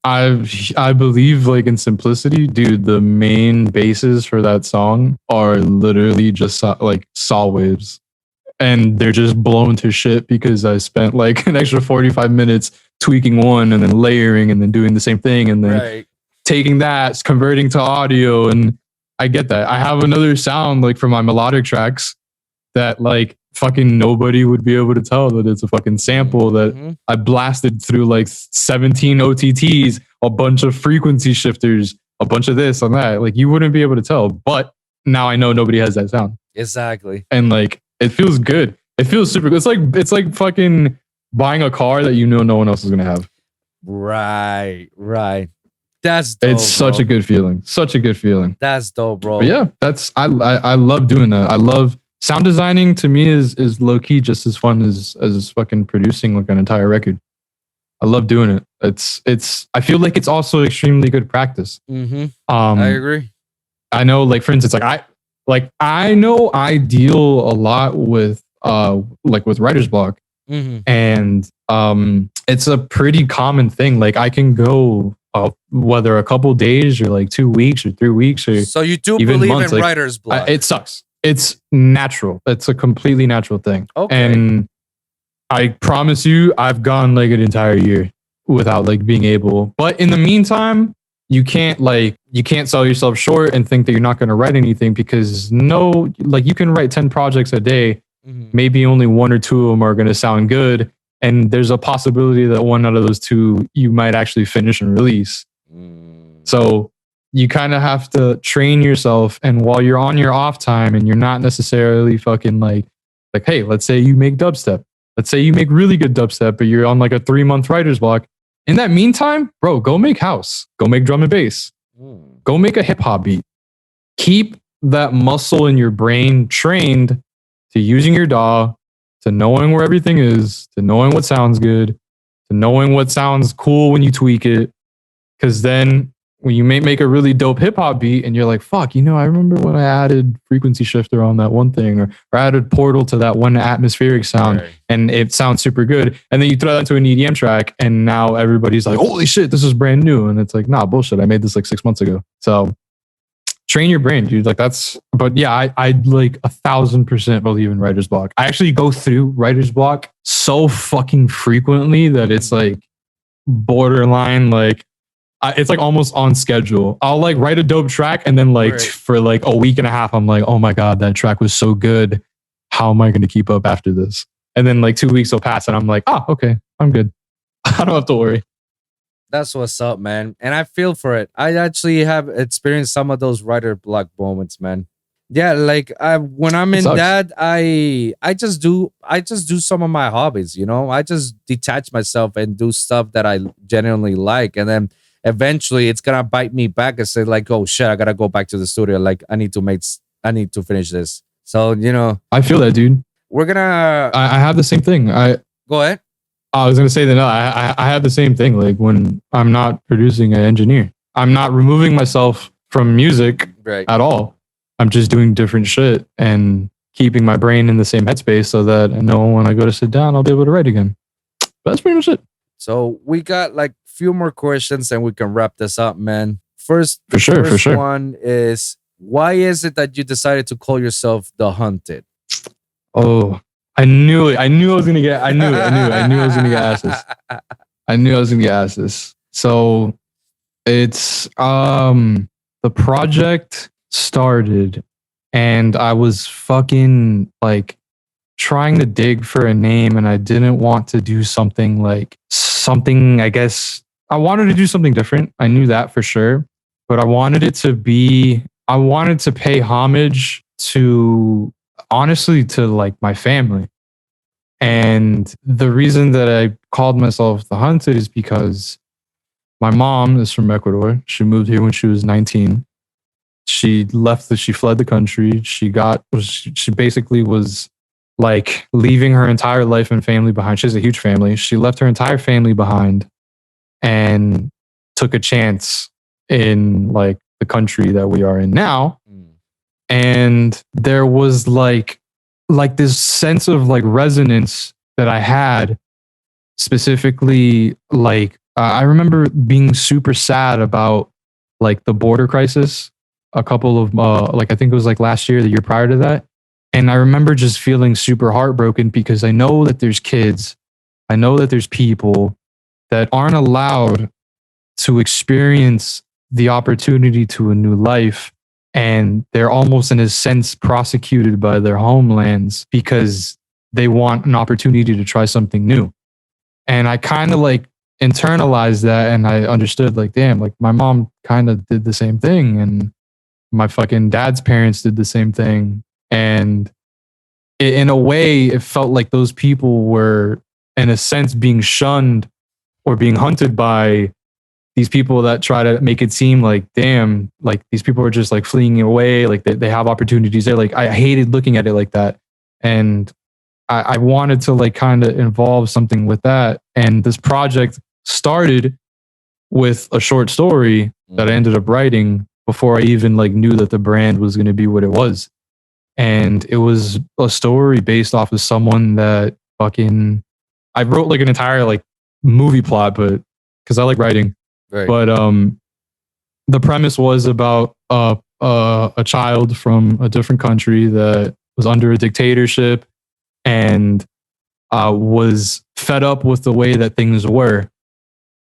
I believe like in simplicity, dude, the main bases for that song are literally just like saw waves. And they're just blown to shit because I spent like an extra 45 minutes tweaking one and then layering and then doing the same thing and then taking that, converting to audio. And I get that. I have another sound like for my melodic tracks that like fucking nobody would be able to tell that it's a fucking sample that I blasted through like 17 OTTs, a bunch of frequency shifters, a bunch of this and that. Like you wouldn't be able to tell. But now I know nobody has that sound. Exactly. And like it feels good. It feels super good. It's like fucking buying a car that you know no one else is gonna have. Right. That's dope, it's such a good feeling. Such a good feeling. That's dope, bro. But yeah, I love doing that. I love sound designing. To me is low key just as fun as fucking producing like an entire record. I love doing it. It's I feel like it's also extremely good practice. I agree. I know, like for instance, I know I deal a lot with with writer's block, and it's a pretty common thing. Like I can go whether a couple days or like 2 weeks or 3 weeks or so you do even believe months, in writer's block. It sucks. It's natural. It's a completely natural thing. Okay. And I promise you, I've gone like an entire year without like being able. But in the meantime, you can't sell yourself short and think that you're not going to write anything because you can write 10 projects a day. Maybe only one or two of them are going to sound good. And there's a possibility that one out of those two you might actually finish and release. So you kind of have to train yourself. And while you're on your off time and you're not necessarily fucking like, hey, let's say you make dubstep. Let's say you make really good dubstep, but you're on like a 3-month writer's block. In that meantime, bro, go make house. Go make drum and bass. Go make a hip hop beat. Keep that muscle in your brain trained to using your DAW, to knowing where everything is, to knowing what sounds good, to knowing what sounds cool when you tweak it. Because then when you may make a really dope hip hop beat and you're like, fuck, I remember when I added frequency shifter on that one thing or added portal to that one atmospheric sound and it sounds super good. And then you throw that to an EDM track and now everybody's like, holy shit, this is brand new. And it's like, nah, bullshit. I made this like 6 months ago. So train your brain, dude. But yeah, I like 1,000% believe in writer's block. I actually go through writer's block so fucking frequently that it's like borderline, like, it's like almost on schedule. I'll like write a dope track and then for like a week and a half, I'm like, oh my God, that track was so good. How am I going to keep up after this? And then like 2 weeks will pass and I'm like, oh, okay, I'm good. I don't have to worry. That's what's up, man. And I feel for it. I actually have experienced some of those writer block moments, man. Yeah, like when I'm in that, I just do some of my hobbies, I just detach myself and do stuff that I genuinely like. And then eventually it's gonna bite me back and say like, oh shit, I gotta go back to the studio. Like I need to finish this. So, I feel that, dude. We're gonna I have the same thing. Go ahead. I was gonna say that I have the same thing. Like when I'm not producing, I engineer. I'm not removing myself from music at all. I'm just doing different shit and keeping my brain in the same headspace so that I know when I go to sit down, I'll be able to write again. But that's pretty much it. So we got like a few more questions and we can wrap this up, man. First one is, why is it that you decided to call yourself The Hunted? Oh, I knew it. I knew I was gonna get asked this. I knew I was gonna get asked this. So it's the project started and I was fucking like trying to dig for a name and I didn't want to do something, I guess I wanted to do something different. I knew that for sure, but I wanted to pay homage to, honestly, to like my family. And the reason that I called myself The Hunted is because my mom is from Ecuador. She moved here when she was 19. She fled the country. She basically was like leaving her entire life and family behind. She has a huge family. She left her entire family behind and took a chance in like the country that we are in now. And there was like like this sense of like resonance that I had specifically. Like I remember being super sad about like the border crisis a couple of like I think it was like last year, the year prior to that. And I remember just feeling super heartbroken because I know that there's kids, I know that there's people that aren't allowed to experience the opportunity to a new life. And they're almost, in a sense, prosecuted by their homelands because they want an opportunity to try something new. And I kind of like internalized that and I understood, like, damn, like my mom kind of did the same thing. And my fucking dad's parents did the same thing. And in a way, it felt like those people were, in a sense, being shunned or being hunted by these people that try to make it seem like, damn, like these people are just like fleeing away, like they have opportunities there. Like I hated looking at it like that. And I wanted to like kind of involve something with that. And this project started with a short story that I ended up writing before I even like knew that the brand was going to be what it was. And it was a story based off of someone that fucking, I wrote like an entire like movie plot, but because I like writing. Right. But the premise was about a child from a different country that was under a dictatorship and was fed up with the way that things were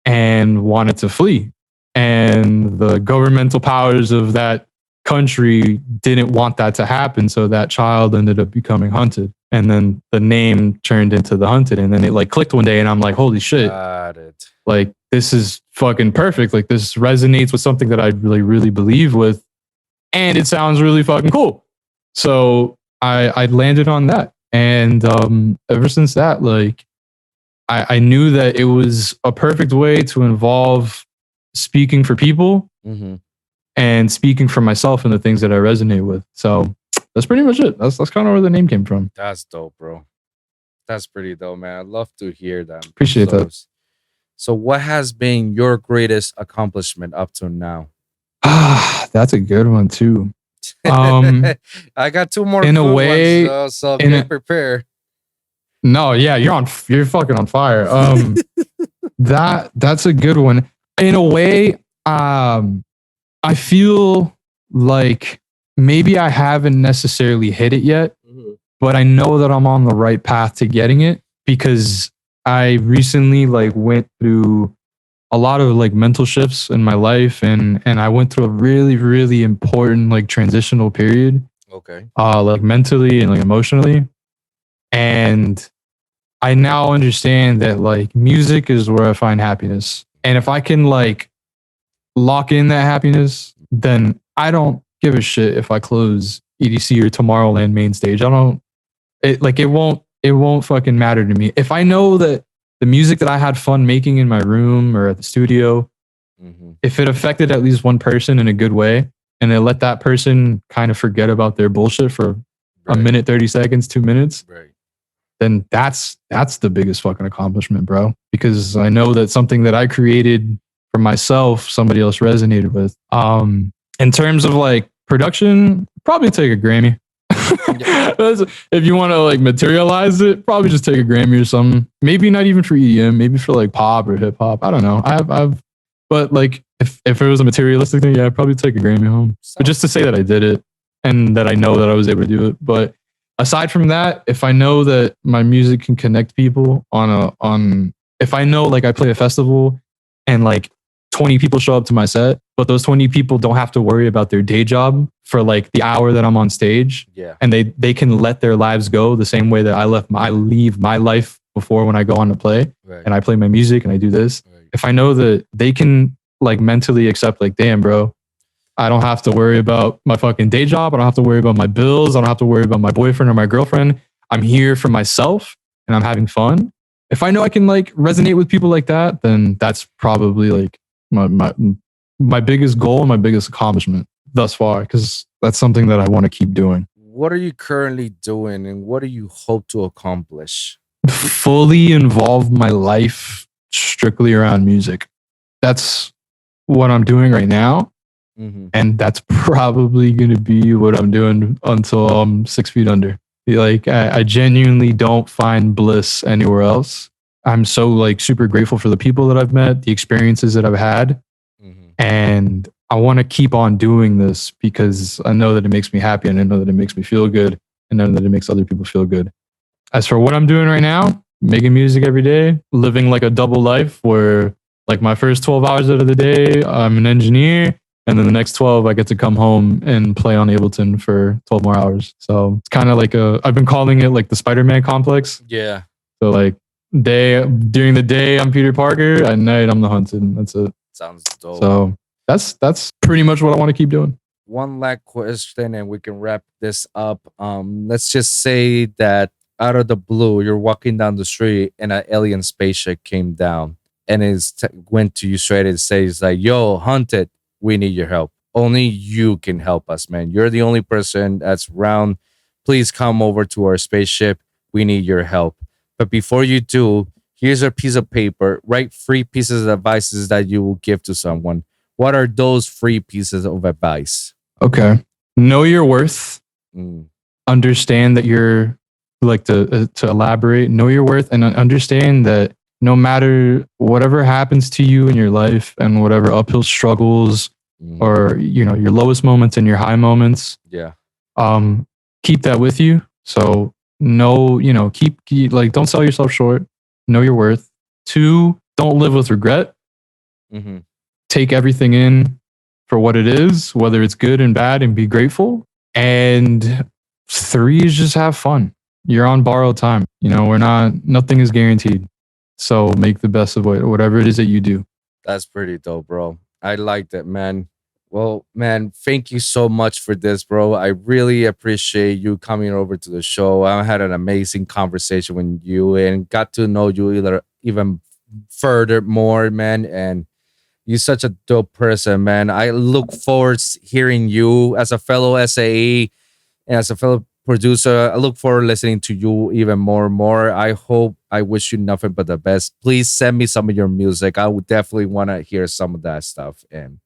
and wanted to flee. And the governmental powers of that country didn't want that to happen. So that child ended up becoming hunted. And then the name turned into The Hunted. And then it like clicked one day and I'm like, holy shit. Got it. Like, this is fucking perfect. Like, this resonates with something that I really, really believe with. And it sounds really fucking cool. So I landed on that. And ever since that, like, I knew that it was a perfect way to involve speaking for people and speaking for myself and the things that I resonate with. So that's pretty much it. That's kind of where the name came from. That's dope, bro. That's pretty dope, man. I'd love to hear that. Appreciate that. So what has been your greatest accomplishment up to now? That's a good one too. I got two more in a good way, ones, so get prepared. No, yeah, you're fucking on fire. That's a good one. In a way, I feel like maybe I haven't necessarily hit it yet, but I know that I'm on the right path to getting it because I recently like went through a lot of like mental shifts in my life and I went through a really, really important like transitional period. Okay. Like mentally and like emotionally. And I now understand that like music is where I find happiness. And if I can like lock in that happiness, then I don't give a shit if I close EDC or Tomorrowland main stage. It won't fucking matter to me. If I know that the music that I had fun making in my room or at the studio, if it affected at least one person in a good way and it let that person kind of forget about their bullshit for a minute, 30 seconds, 2 minutes, then that's the biggest fucking accomplishment, bro. Because I know that something that I created for myself, somebody else resonated with. In terms of like production, probably take a Grammy. If you want to like materialize it, probably just take a Grammy or something. Maybe not even for EDM, maybe for like pop or hip hop. I don't know. But like if it was a materialistic thing, yeah, I'd probably take a Grammy home. But just to say that I did it and that I know that I was able to do it. But aside from that, if I know that my music can connect people if I know like I play a festival and like 20 people show up to my set, but those 20 people don't have to worry about their day job for like the hour that I'm on stage. Yeah. And they can let their lives go the same way that I leave my life before when I go on to play and I play my music and I do this. If I know that they can like mentally accept like, damn, bro, I don't have to worry about my fucking day job. I don't have to worry about my bills. I don't have to worry about my boyfriend or my girlfriend. I'm here for myself and I'm having fun. If I know I can like resonate with people like that, then that's probably like my biggest goal, my biggest accomplishment thus far, because that's something that I want to keep doing. What are you currently doing and what do you hope to accomplish? Fully involve my life strictly around music. That's what I'm doing right now. And that's probably going to be what I'm doing until I'm 6 feet under. Like I genuinely don't find bliss anywhere else. I'm so like super grateful for the people that I've met, the experiences that I've had, and I want to keep on doing this because I know that it makes me happy, and I know that it makes me feel good, and I know that it makes other people feel good. As for what I'm doing right now, making music every day, living like a double life where like my first 12 hours out of the day, I'm an engineer. And then the next 12, I get to come home and play on Ableton for 12 more hours. So it's kind of like I've been calling it like the Spider-Man complex. Yeah. So like during the day, I'm Peter Parker. At night, I'm the Hunted. That's it. Sounds dope. So that's pretty much what I want to keep doing. One last question and we can wrap this up. Let's just say that out of the blue, you're walking down the street and an alien spaceship came down and went to you straight and says like, yo, Hunted, we need your help. Only you can help us, man. You're the only person that's around. Please come over to our spaceship. We need your help. But before you do, here's a piece of paper. Write 3 pieces of advices that you will give to someone. What are those 3 pieces of advice? Okay. Know your worth. Understand that you're like to elaborate. Know your worth and understand that no matter whatever happens to you in your life and whatever uphill struggles or your lowest moments and your high moments, keep that with you. So keep like, don't sell yourself short. Know your worth. 2, don't live with regret. Take everything in for what it is, whether it's good and bad, and be grateful. And 3 is just have fun. You're on borrowed time. Nothing is guaranteed. So make the best of whatever it is that you do. That's pretty dope, bro. I like that, man. Well, man, thank you so much for this, bro. I really appreciate you coming over to the show. I had an amazing conversation with you and got to know you even further more, man. And you're such a dope person, man. I look forward to hearing you as a fellow SAE and as a fellow producer. I look forward to listening to you even more and more. I wish you nothing but the best. Please send me some of your music. I would definitely want to hear some of that stuff. And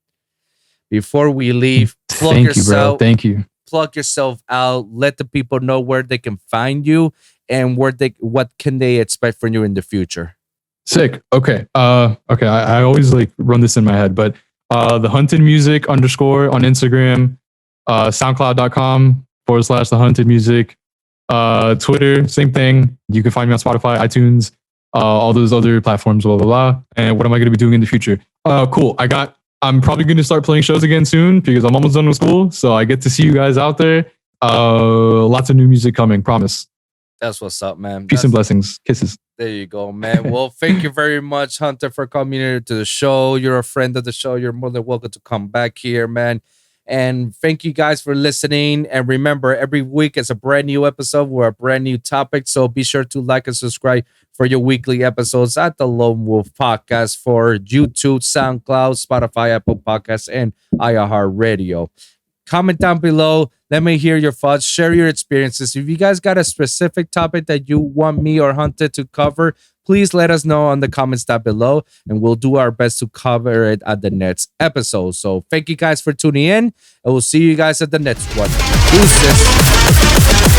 before we leave, Thank you, bro. Thank you. Plug yourself out. Let the people know where they can find you and what can they expect from you in the future. Sick. Okay. Okay. I always like run this in my head, but the Hunted Music _ on Instagram, SoundCloud.com/the Hunted Music, Twitter, same thing. You can find me on Spotify, iTunes, all those other platforms, blah, blah, blah. And what am I going to be doing in the future? Cool. I'm probably going to start playing shows again soon because I'm almost done with school. So I get to see you guys out there. Lots of new music coming. Promise. That's what's up, man. Peace and blessings. Kisses. There you go, man. Well, thank you very much, Hunter, for coming here to the show. You're a friend of the show. You're more than welcome to come back here, man. And thank you guys for listening. And remember, every week is a brand new episode with a brand new topic. So be sure to like and subscribe for your weekly episodes at the Lone Wolv Podcast for YouTube, SoundCloud, Spotify, Apple Podcasts, and iHeartRadio. Comment down below. Let me hear your thoughts. Share your experiences. If you guys got a specific topic that you want me or Hunter to cover, please let us know on the comments down below, and we'll do our best to cover it at the next episode. So thank you guys for tuning in, and we'll see you guys at the next one. Deuces.